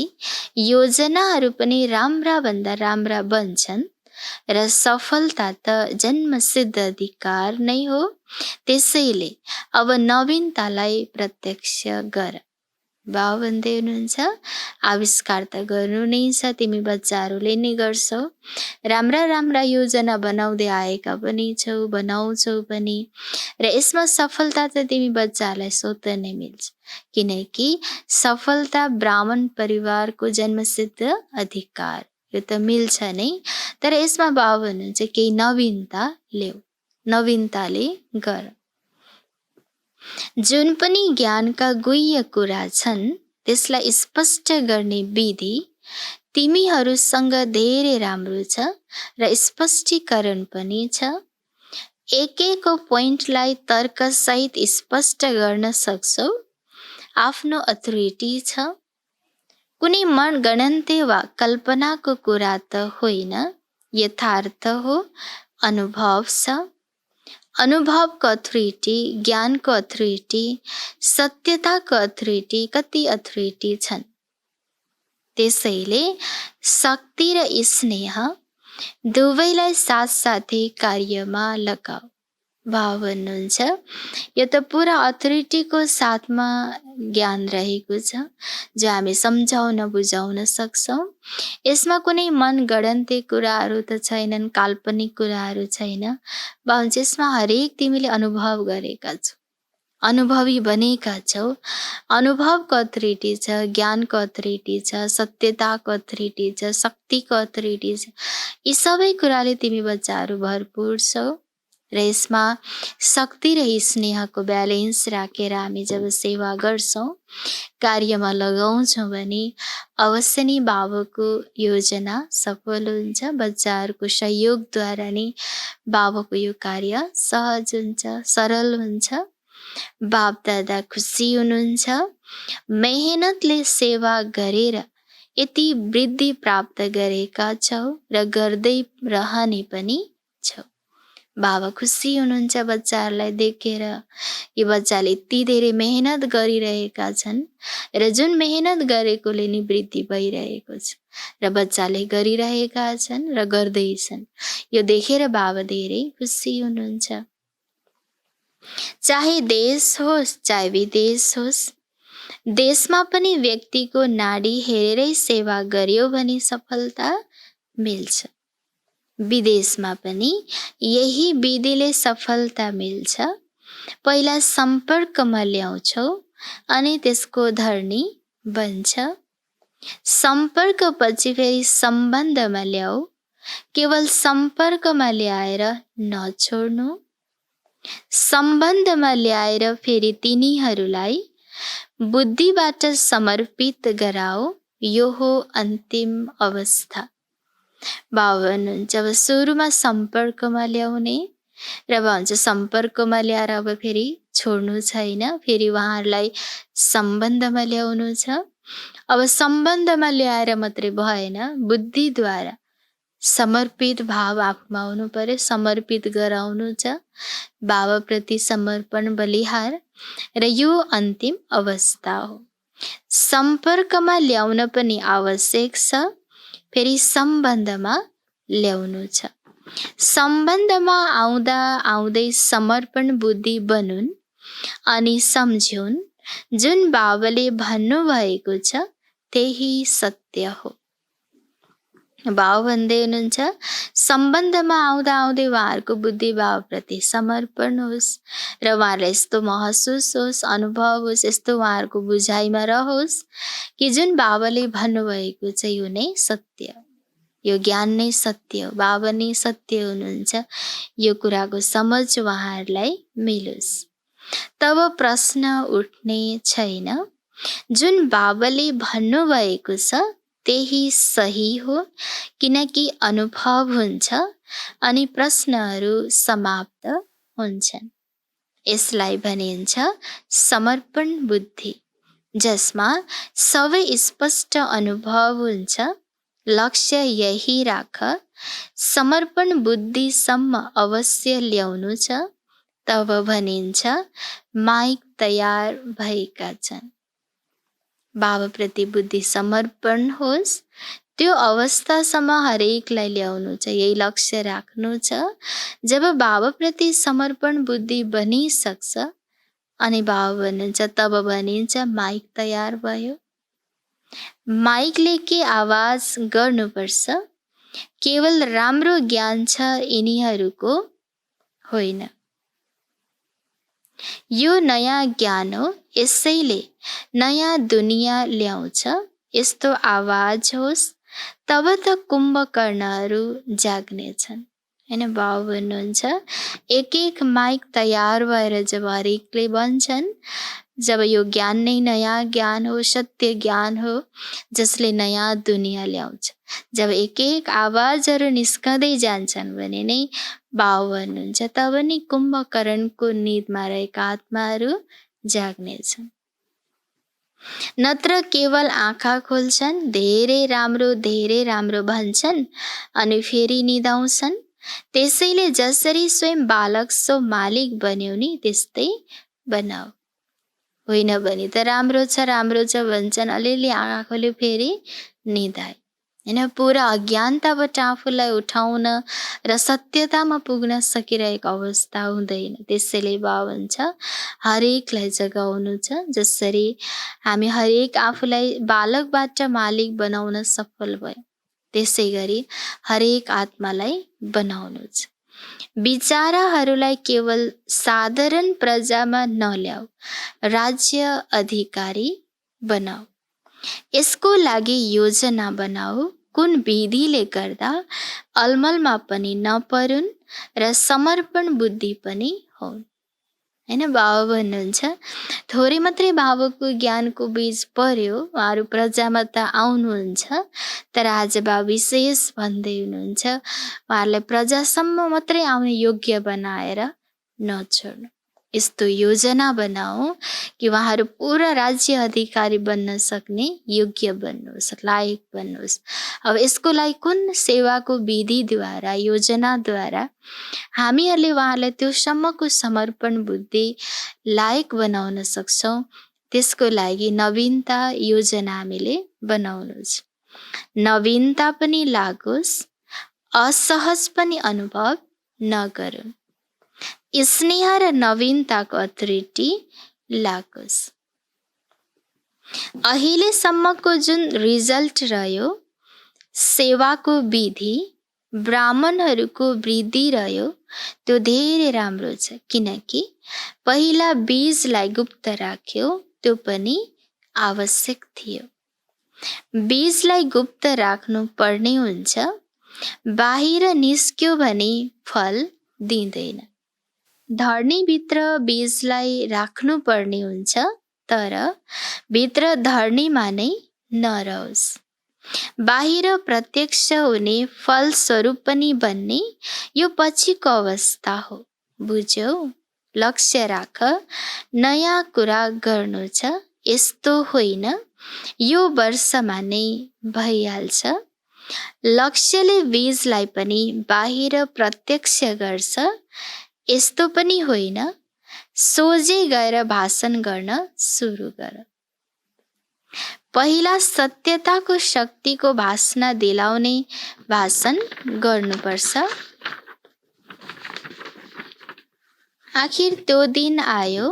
योजनाहरू पनि राम्रा भन्दा राम्रा बन्छन् र सफलता त जन्मसिद्ध अधिकार नै हो। त्यसैले अब नवीनतालाई प्रत्यक्ष गर। बाबा भन्दै हुनुहुन्छ आविष्कार त गर्नु नै छ, तिमी बच्चाहरूले नै गर्छौ। राम्रा राम्रा योजना बनाउँदै आएका पनि छौ, बनाउँछौ पनि, र यसमा सफलता त तिमी बच्चाहरूलाई स्वतः नै मिल्छ, किनकि सफलता ब्राह्मण परिवारको जन्मसिद्ध अधिकार, यो त मिल्छ नै। तर यसमा बाबा भन्नुहुन्छ केही नवीनता ल्याऊ, नवीनताले गर। जुन पनि ज्ञानका गुह्य कुरा छन् त्यसलाई स्पष्ट गर्ने विधि तिमीहरूसँग धेरै राम्रो छ र स्पष्टीकरण पनि छ। एक एक पोइन्टलाई तर्कसहित स्पष्ट गर्न सक्छौ। आफ्नो अथोरिटी छ। कुनै मनगणन्ते वा कल्पनाको कुरा त होइन, यथार्थ हो, अनुभव छ। अनुभवको अथोरिटी, ज्ञानको अथोरिटी, सत्यताको अथोरिटी, कति अथोरिटी छन्। त्यसैले शक्ति र स्नेह दुवैलाई साथसाथै कार्यमा लगाऊ। बाबा भन्नुहुन्छ यो त पुरा अथोरिटीको साथमा ज्ञान रहेको छ, जो हामी सम्झाउन बुझाउन सक्छौँ। यसमा कुनै मनगणन्ते कुराहरू त छैनन्, काल्पनिक कुराहरू छैन। बाबा भन्छ यसमा हरेक तिमीले अनुभव गरेका छौ, अनुभवी बनेका छौ। अनुभवको अथोरिटी छ, ज्ञानको अथोरिटी छ, सत्यताको अथोरिटी छ, शक्तिको अथोरिटी छ। यी सबै कुराले तिमी बच्चाहरू भरपूर छौ र यसमा शक्ति र स्नेहको ब्यालेन्स राखेर हामी जब सेवा गर्छौँ, कार्यमा लगाउँछौँ भने अवश्य नै बाबाको योजना सफल हुन्छ। बच्चाहरूको सहयोगद्वारा नै बाबाको यो कार्य सहज हुन्छ, सरल हुन्छ। बाप दादा खुसी हुनुहुन्छ। मेहनतले सेवा गरेर यति वृद्धि प्राप्त गरेका छौ र गर्दै रहने पनि छौ। बाबा खुसी हुनुहुन्छ बच्चाहरूलाई देखेर। यी बच्चाले यति धेरै मेहनत गरिरहेका छन् र जुन मेहनत गरेकोले नि वृद्धि भइरहेको छ र बच्चाले गरिरहेका छन् र गर्दैछन्। यो देखेर बाबा धेरै खुसी हुनुहुन्छ। चाहे देश होस् चाहे विदेश होस्, देशमा पनि व्यक्तिको नाडी हेरेरै सेवा गर्यो भने सफलता मिल्छ। विदेशमा पनि यही विधिले सफलता मिल्छ। पहिला सम्पर्कमा ल्याउँछौ अनि त्यसको धर्नी बन्छ। सम्पर्कपछि फेरि सम्बन्धमा ल्याऊ। केवल सम्पर्कमा ल्याएर नछोड्नु। सम्बन्धमा ल्याएर फेरि तिनीहरूलाई बुद्धिबाट समर्पित गराओ। यो हो अन्तिम अवस्था। बाबा भन्नुहुन्छ अब सुरुमा सम्पर्कमा ल्याउने र भन्छ सम्पर्कमा ल्याएर अब फेरि छोड्नु छैन, फेरि उहाँहरूलाई सम्बन्धमा ल्याउनु छ। अब सम्बन्धमा ल्याएर मात्रै भएन, बुद्धिद्वारा समर्पित भाव आफूमा आउनु पर्यो, समर्पित गराउनु छ। बाबाप्रति समर्पण बलिहार र यो अन्तिम अवस्था हो। सम्पर्कमा ल्याउन पनि आवश्यक छ, फेरि सम्बन्धमा ल्याउनु छ। सम्बन्धमा आउँदा आउँदै समर्पण बुद्धि बनुन् अनि सम्झुन् जुन बाबाले भन्नुभएको छ त्यही सत्य हो। बाबा भन्दै हुनुहुन्छ सम्बन्धमा आउँदा आउँदै उहाँहरूको बुद्धि बाबाप्रति समर्पण होस् र उहाँहरूलाई यस्तो महसुस होस्, अनुभव होस्, यस्तो उहाँहरूको बुझाइमा रहोस् कि जुन बाबाले भन्नुभएको छ यो नै सत्य, यो ज्ञान नै सत्य हो, बाबा नै सत्य हुनुहुन्छ। यो कुराको समझ उहाँहरूलाई मिलोस्। तब प्रश्न उठ्ने छैन। जुन बाबाले भन्नुभएको छ त्यही सही हो, किनकि अनुभव हुन्छ अनि प्रश्नहरू समाप्त हुन्छन्। यसलाई भनिन्छ समर्पण बुद्धि, जसमा सबै स्पष्ट अनुभव हुन्छ। लक्ष्य यही राख, समर्पण बुद्धिसम्म अवश्य ल्याउनु छ, तब भनिन्छ माइक तयार भएका छन्। बाबाप्रति बुद्धि समर्पण होस्, त्यो अवस्थासम्म हरेकलाई ल्याउनु छ। यही लक्ष्य राख्नु छ। जब बाबाप्रति समर्पण बुद्धि बनिसक्छ अनि बाबा भन्नुहुन्छ तब भनिन्छ माइक तयार भयो। माइकले के आवाज गर्नुपर्छ? केवल राम्रो ज्ञान छ यिनीहरूको होइन, यो नयाँ ज्ञान हो, यसैले नयाँ दुनियाँ ल्याउँछ। यस्तो आवाज होस् तब त कुम्भकर्णहरू जाग्नेछन्। हैन, बाबु भन्नुहुन्छ एक एक माइक तयार भएर जब हरेकले भन्छन्, जब यो ज्ञान नै नयाँ ज्ञान हो, सत्य ज्ञान हो, जसले नयाँ दुनियाँ ल्याउँछ, जब एक एक आवाजहरू निस्कँदै जान्छन् भने नै बाबु भन्नुहुन्छ तब नि कुम्भकर्णको निदमा रहेका आत्माहरू जाग्नेछन्। नत्र केवल आँखा खोल्छन्, धेरै राम्रो भन्छन् अनि फेरि निदाउँछन्। त्यसैले जसरी स्वयं बालक सो मालिक बन्यौ नि त्यस्तै बनाऊ। होइन भने त राम्रो छ भन्छन्, अलिअलि आँखा खोल्यो फेरि निदाए। हैन, पुरा अज्ञानताबाट आफूलाई उठाउन र सत्यतामा पुग्न सकिरहेको अवस्था हुँदैन। त्यसैले बाबा भन्छ हरेकलाई जगाउनु छ। जसरी हामी हरेक आफूलाई बालकबाट मालिक बनाउन सफल भयो, त्यसै गरी हरेक आत्मालाई बनाउनु छ। विचाराहरूलाई केवल साधारण प्रजामा नल्याऊ, राज्य अधिकारी बनाऊ। यसको लागि योजना बनाऊ, कुन विधिले गर्दा अलमलमा पनि नपरुन् र समर्पण बुद्धि पनि होन्। हैन, बाबा भन्नुहुन्छ थोरै मात्रै बाबाको ज्ञानको बीज पर्यो, उहाँहरू प्रजामा त आउनुहुन्छ, तर आज बाबा विशेष भन्दै हुनुहुन्छ उहाँहरूलाई प्रजासम्म मात्रै आउने योग्य बनाएर नछोड्नु। यस्तो योजना बनाऊ कि उहाँहरू पुरा राज्य अधिकारी बन्न सक्ने योग्य बन्नुहोस्, लायक बन्नुहोस्। अब यसको लागि कुन सेवाको विधिद्वारा, योजनाद्वारा हामीहरूले उहाँलाई त्यो सम्मको समर्पण बुद्धि लायक बनाउन सक्छौँ, त्यसको लागि नवीनता योजना हामीले बनाउनु छ। नवीनता पनि लागोस्, असहज पनि अनुभव नगरौँ। स्नेह र नवीनताको अथोरिटी लागोस्। अहिलेसम्मको जुन रिजल्ट रह्यो, सेवाको विधि, ब्राह्मणहरूको वृद्धि रह्यो, त्यो धेरै राम्रो छ। किनकि पहिला बीजलाई गुप्त राख्यो, त्यो पनि आवश्यक थियो। बीजलाई गुप्त राख्नु पर्ने हुन्छ। बाहिर निस्क्यो भने फल दिँदैन। धरणीभित्र बीजलाई राख्नु पर्ने हुन्छ, तर भित्र धरणीमा नै नरहोस्। बाहिर प्रत्यक्ष हुने फलस्वरूप पनि बन्ने यो पछिको अवस्था हो। बुझ्यौ? लक्ष्य राख, नयाँ कुरा गर्नु छ, यस्तो होइन यो वर्षमा नै भइहाल्छ। लक्ष्यले बीजलाई पनि बाहिर प्रत्यक्ष गर्छ, यस्तो पनि होइन सोझै गएर भाषण गर्न सुरु गर। पहिला सत्यताको शक्तिको भाषण दिलाउने भाषण गर्नुपर्छ। आखिर त्यो दिन आयो,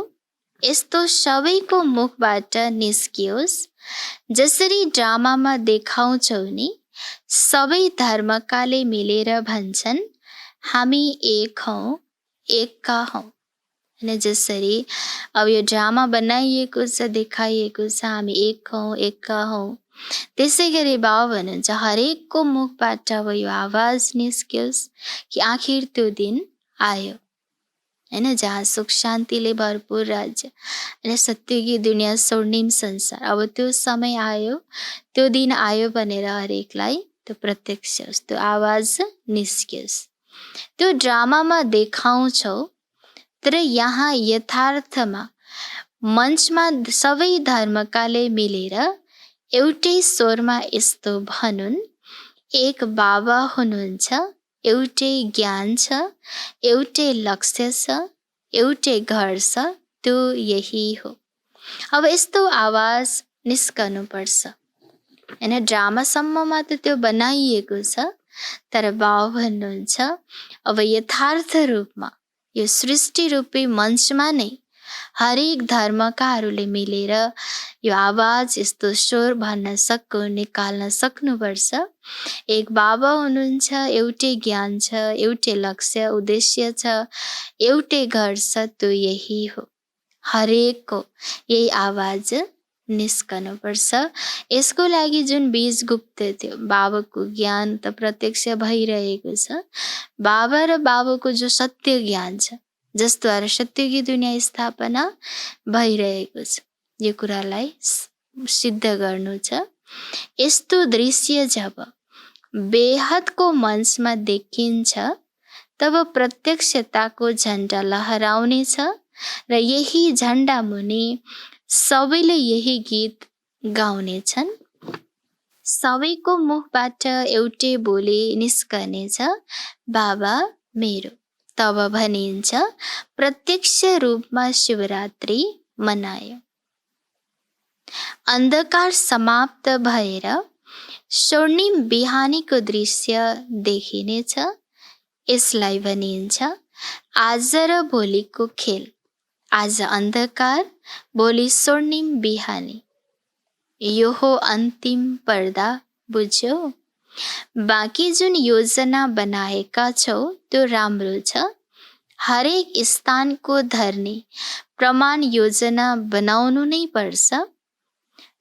यस्तो सबैको मुखबाट निस्कियोस्। जसरी ड्रामामा देखाउँछौ नि, सबै धर्मकाले मिलेर भन्छन् हामी एक हौँ, एकका हौँ। हैन, जसरी अब यो ड्रामा बनाइएको छ, देखाइएको छ, हामी एक हौँ, एकका हौँ। त्यसै गरी बाबा भन्नुहुन्छ हरेकको मुखबाट अब यो आवाज निस्कियोस् कि आखिर त्यो दिन आयो। हैन, जहाँ सुख शान्तिले भरपूर राज्य र सत्यकी दुनियाँ, स्वर्णिम संसार, अब त्यो समय आयो, त्यो दिन आयो भनेर हरेकलाई त्यो प्रत्यक्ष होस्, त्यो आवाज निस्कियोस्। त्यो ड्रामामा देखाउँछौ, तर यहाँ यथार्थमा मञ्चमा सबै धर्मकाले मिलेर एउटै स्वरमा यस्तो भनुन्, एक बाबा हुनुहुन्छ, एउटै ज्ञान छ, एउटै लक्ष्य छ, एउटै घर छ त्यो यही हो। अब यस्तो आवाज निस्कनुपर्छ हैन। ड्रामासम्ममा त त्यो बनाइएको छ, तर बाउ भन्नुहुन्छ अब यथार्थ रूपमा यो सृष्टि रूपी मञ्चमा नै हरेक धर्मकाहरूले मिलेर यो आवाज, यस्तो स्वर भन्न निकाल्न सक्नुपर्छ। एक बाबा हुनुहुन्छ, एउटै ज्ञान छ, एउटै लक्ष्य उद्देश्य छ, एउटै घर छ, त्यो यही हो। हरेकको यही आवाज निस्कनुपर्छ। यसको लागि जुन बीज गुप्त थियो, बाबाको ज्ञान त प्रत्यक्ष भइरहेको छ। बाबा र बाबाको जो सत्य ज्ञान छ, जसद्वारा सत्यकी दुनियाँ स्थापना भइरहेको छ, यो कुरालाई सिद्ध गर्नु छ। यस्तो दृश्य जब बेहदको मञ्चमा देखिन्छ, तब प्रत्यक्षताको झण्डा लहराउने छ र यही झण्डा मुनि सबैले यही गीत गाउनेछन्। सबैको मुखबाट एउटै बोली निस्कनेछ, बाबा मेरो। तब भनिन्छ प्रत्यक्ष रूपमा शिवरात्रि मनायो। अन्धकार समाप्त भएर स्वर्णिम बिहानीको दृश्य देखिनेछ। यसलाई भनिन्छ आज र भोलिको खेल। आज अन्धकार, भोलि स्वर्णिम बिहानी, यो हो अन्तिम पर्दा, बुझ्यौ? बाँकी जुन योजना बनाएका छौ त्यो राम्रो छ। हरेक स्थानको धर्नी प्रमाण योजना बनाउनु नै पर्छ।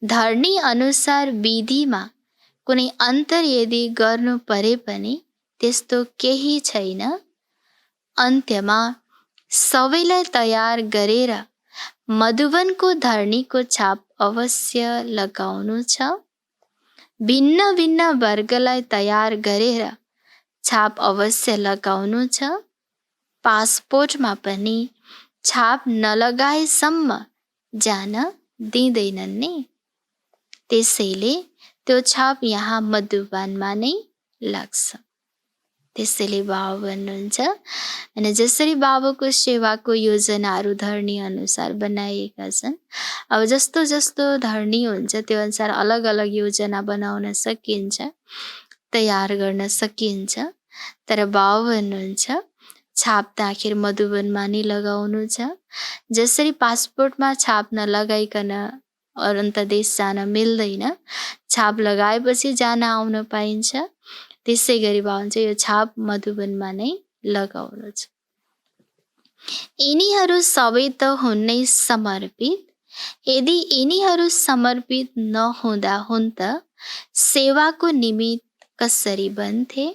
धर्नी अनुसार विधिमा कुनै अन्तर यदि गर्नु परे पनि त्यस्तो केही छैन। अन्त्यमा सबैलाई तयार गरेर मधुवनको धर्नीको छाप अवश्य लगाउनु छ। भिन्न भिन्न वर्गलाई तयार गरेर छाप अवश्य लगाउनु छ। पासपोर्टमा पनि छाप नलगाएसम्म जान दिँदैनन् नि। त्यसैले त्यो छाप यहाँ मधुवनमा नै लाग्छ। त्यसैले बाबा भन्नुहुन्छ, अनि जसरी बाबाको सेवाको योजनाहरू धर्नी अनुसार बनाइएका छन्, अब जस्तो जस्तो धर्नी हुन्छ त्यो अनुसार अलग अलग योजना बनाउन सकिन्छ, तयार गर्न सकिन्छ। तर बाबा भन्नुहुन्छ छाप त आखिर मधुवनमा नै लगाउनु छ। जसरी पासपोर्टमा छाप नलगाइकन अरन्त देश जान मिल्दैन, छाप लगाएपछि जान आउन पाइन्छ, त्यसै गरी बाबा भन्छ यो छाप मधुवनमा नै लगाउनु छ। यिनीहरू सबै त हुन् नै समर्पित। यदि यिनीहरू समर्पित नहुँदा हुन् त सेवाको निमित्त कसरी बन्थे?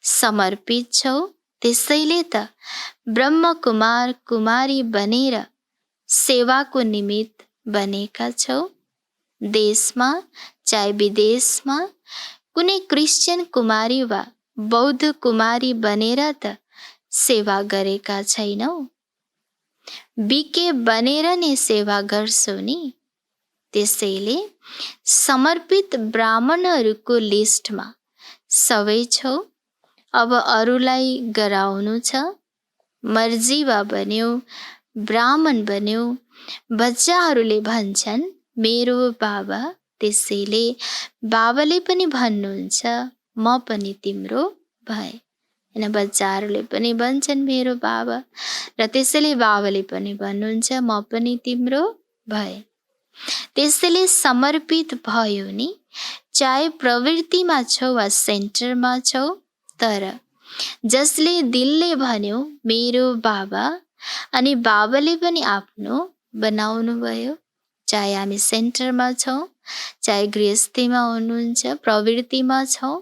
समर्पित छौ, त्यसैले त ब्रह्मकुमार कुमारी बनेर सेवाको निमित्त बनेका छौ। देशमा चाहे विदेशमा कुनै क्रिस्चियन कुमारी वा बौद्ध कुमारी बनेर त सेवा गरेका छैनौ। बिके बनेर नै सेवा गर्छौ नि। त्यसैले समर्पित ब्राह्मणहरूको लिस्टमा सबै छौ। अब अरूलाई गराउनु छ। मर्जीवा बन्यौ, ब्राह्मण बन्यौ। बच्चाहरूले भन्छन् मेरो बाबा, त्यसैले बाबाले पनि भन्नुहुन्छ म पनि तिम्रो भए। हैन, बच्चाहरूले पनि भन्छन् मेरो बाबा, र त्यसैले बाबाले पनि भन्नुहुन्छ म पनि तिम्रो भए। त्यसैले समर्पित भयो नि, चाहे प्रवृत्तिमा छौ वा सेन्टरमा छौ। तर जसले दिलले भन्यो मेरो बाबा, अनि बाबाले पनि आफ्नो बनाउनु भयो। चाहे हामी सेन्टरमा छौँ, चाहे गृहस्थीमा हुनुहुन्छ, प्रवृत्तिमा छौँ,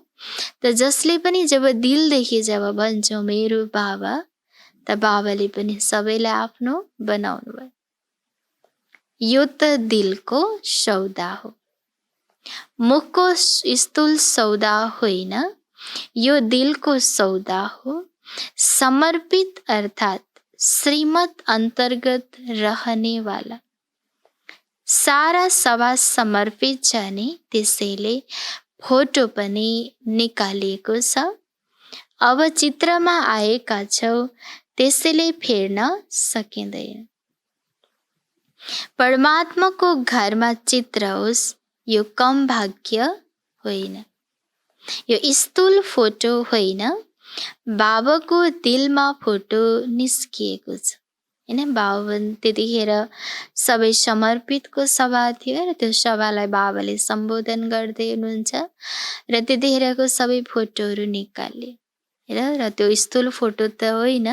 त जसले पनि जब दिलदेखि जब भन्छौँ मेरो बाबा, त बाबाले पनि सबैलाई आफ्नो बनाउनु भयो। यो त दिलको सौदा हो, मुखको स्थूल सौदा होइन। यो दिलको सौदा हो। समर्पित अर्थात् श्रीमत अन्तर्गत रहने वाला। सारा सभा समर्पित छ नि, त्यसैले फोटो पनि निकालिएको छ। अब चित्रमा आएका छौ त्यसैले फेर्न सकिँदैन। परमात्माको घरमा चित्र होस् यो कम भाग्य होइन। यो स्थूल फोटो होइन, बाबाको दिलमा फोटो निस्किएको छ हैन। बाबा त्यतिखेर सबै समर्पितको सभा थियो र त्यो सभालाई बाबाले सम्बोधन गर्दै हुनुहुन्छ र त्यतिखेरको सबै फोटोहरू निकाले र त्यो स्थूल फोटो त होइन,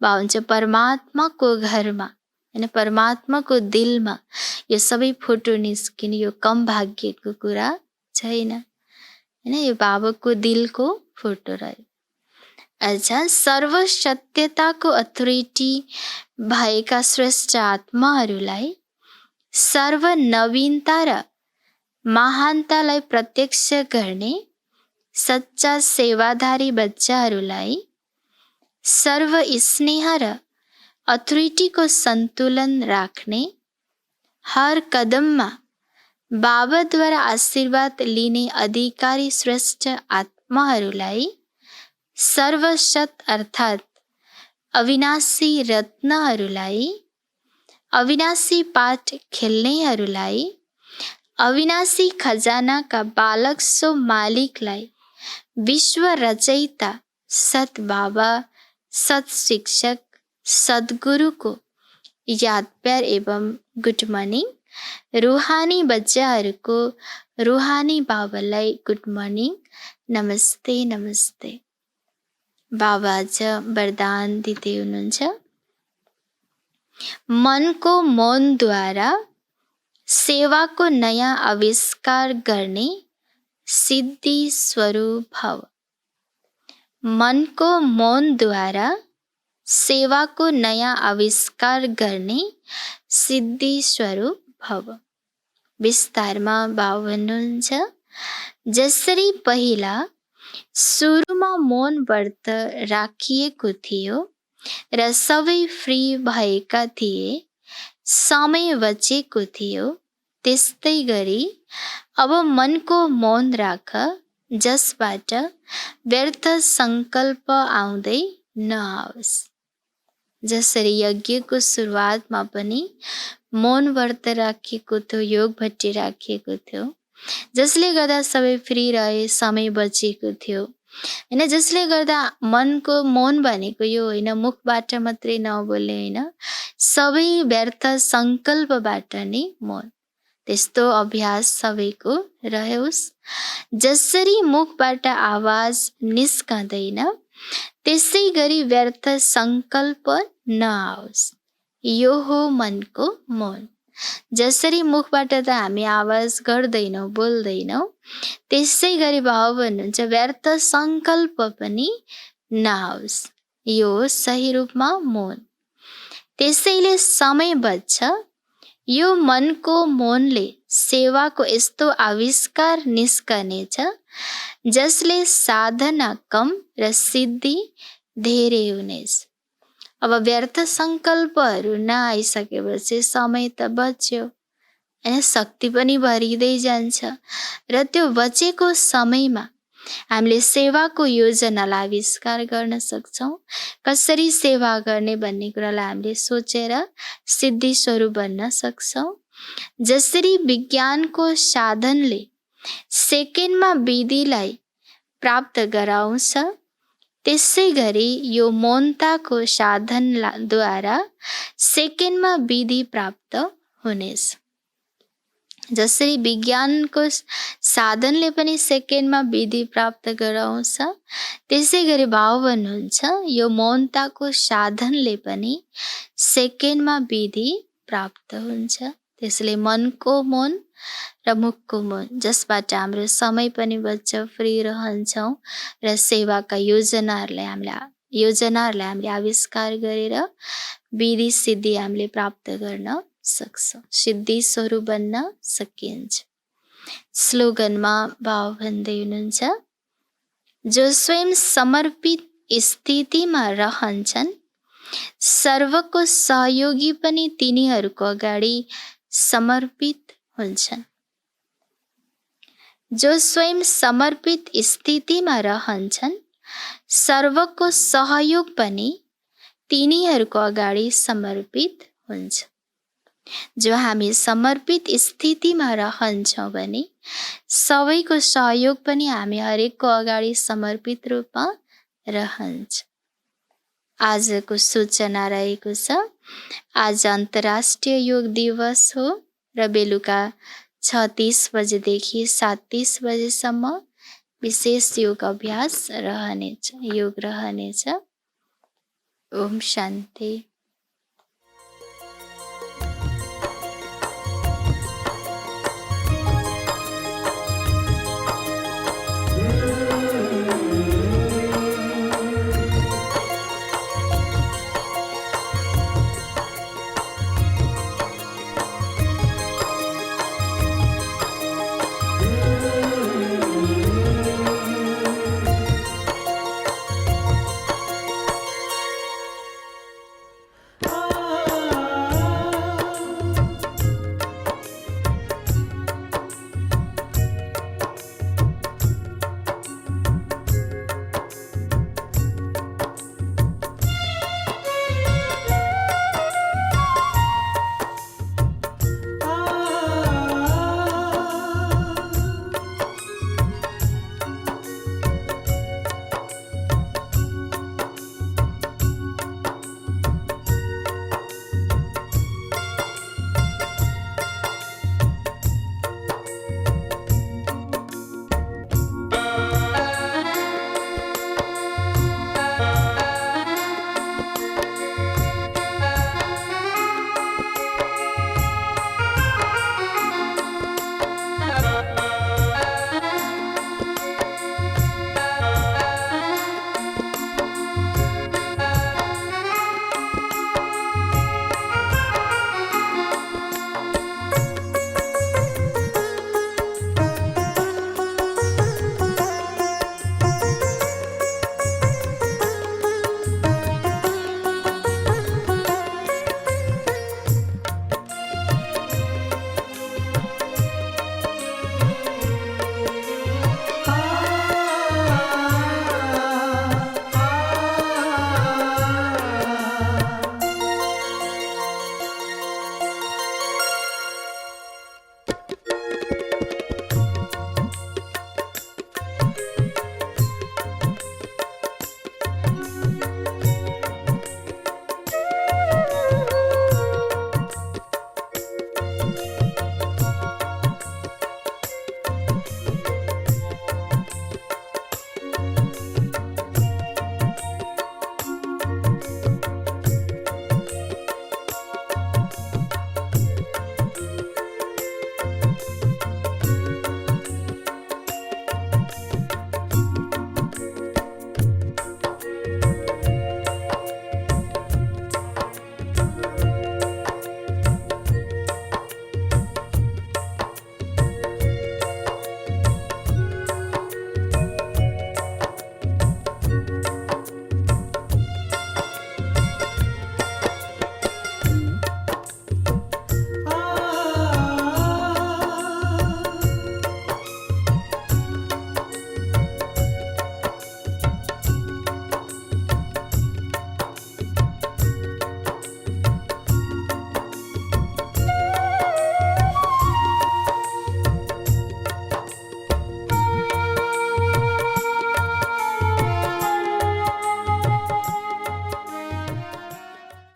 बाबा भन्छ परमात्माको घरमा हैन, परमात्माको दिलमा यो सबै फोटो निस्किने यो कम भाग्यको कुरा छैन हैन। यो बाबाको दिलको फोटो रह्यो। अच्छा, सर्व सत्यताको अथोरिटी भएका श्रेष्ठ आत्माहरूलाई सर्व नवीनता र महानतालाई प्रत्यक्ष गर्ने सच्चा सेवाधारी बच्चाहरूलाई सर्व स्नेह र अथोरिटीको सन्तुलन राख्ने, हर कदममा बाबाद्वारा आशीर्वाद लिने अधिकारी श्रेष्ठ आत्माहरूलाई सर्वसत अर्थात् अविनाशी रत्नहरूलाई, अविनाशी पाठ खेल्नेहरूलाई, अविनाशी खजानाका बालक सो मालिकलाई, विश्व रचयिता सत बाबा, सत शिक्षक, सद्गुरुको याद प्यार एवं गुड मर्निङ। रूहानी बच्चाहरूको रूहानी बाबालाई गुड मर्निङ, नमस्ते नमस्ते। बाबा आज वरदान दिँदै हुनुहुन्छ, मनको मौनद्वारा सेवाको नयाँ आविष्कार गर्ने सिद्धि स्वरूप भव। मनको मौनद्वारा सेवाको नयाँ आविष्कार गर्ने सिद्धि स्वरूप भव। विस्तारमा बाबा भन्नुहुन्छ, जसरी पहिला सुरुमा मौन व्रत राखिएको थियो र सबै फ्री भएका थिए, समय बचेको थियो, त्यस्तै गरी अब मनको मौन राख, जसबाट व्यर्थ सङ्कल्प आउँदै नआओस्। जसरी यज्ञको सुरुवातमा पनि मौन व्रत राखिएको थियो, योग भट्टी राखिएको थियो, जसले गर्दा सबै फ्री रहे, समय बचेको थियो हैन। जसले गर्दा मनको मौन भनेको यो होइन, मुखबाट मात्रै नबोल्ने होइन, सबै व्यर्थ सङ्कल्पबाट नै मौन। त्यस्तो अभ्यास सबैको रहोस्। जसरी मुखबाट आवाज निस्कँदैन, त्यसै गरी व्यर्थ सङ्कल्प नआओस्। यो हो मनको मौन। जसरी मुखबाट त हामी आवाज गर्दैनौँ, बोल्दैनौँ, त्यसै गरी बाबा भन्नुहुन्छ व्यर्थ सङ्कल्प पनि नआओस्। यो सही रूपमा मौन। त्यसैले समय बच्छ। यो मनको मौनले सेवाको यस्तो आविष्कार निस्कनेछ जसले साधना कम र सिद्धि धेरै हुनेछ। अब व्यर्थ सङ्कल्पहरू नआइसकेपछि समय त बच्यो हैन, शक्ति पनि भरिँदै जान्छ र त्यो बचेको समयमा हामीले सेवाको योजनालाई आविष्कार गर्न सक्छौँ। कसरी सेवा गर्ने भन्ने कुरालाई हामीले सोचेर सिद्धि स्वरूप बन्न सक्छौँ। जसरी विज्ञानको साधनले सेकेन्डमा विधिलाई प्राप्त गराउँछ, त्यसै गरी यो मौनताको साधनद्वारा सेकेन्डमा विधि प्राप्त हुनेछ। जसरी विज्ञानको साधनले पनि सेकेन्डमा विधि प्राप्त गराउँछ, त्यसै गरी बाबा भन्नुहुन्छ यो मौनताको साधनले पनि सेकेन्डमा विधि प्राप्त हुन्छ। त्यसले मनको मौन र मुखको मौन, जसबाट हाम्रो समय पनि बच्छ, फ्री रहन्छौँ र सेवाका योजनाहरूलाई हामीले आविष्कार गरेर विधि सिद्धि हामीले प्राप्त गर्न सक्छौँ, सिद्धि स्वरूप बन्न सकिन्छ। स्लोगनमा बाबा भन्दै हुनुहुन्छ, जो स्वयं समर्पित स्थितिमा रहन्छन्, सर्वको सहयोगी पनि तिनीहरूको अगाडि समर्पित हुन्छन्। जो स्वयं समर्पित स्थितिमा रहन्छन्, सर्वको सहयोग पनि तिनीहरूको अगाडि समर्पित हुन्छ। जो हामी समर्पित स्थितिमा रहन्छौँ भने सबैको सहयोग पनि हामी हरेकको अगाडि समर्पित रूपमा रहन्छ। आजको सूचना रहेको छ, आज अन्तर्राष्ट्रिय योग दिवस हो र बेलुका 6:30 बजेदेखि 7:30 बजेसम्म विशेष योग अभ्यास रहनेछ, योग रहनेछ। ओम शान्ति।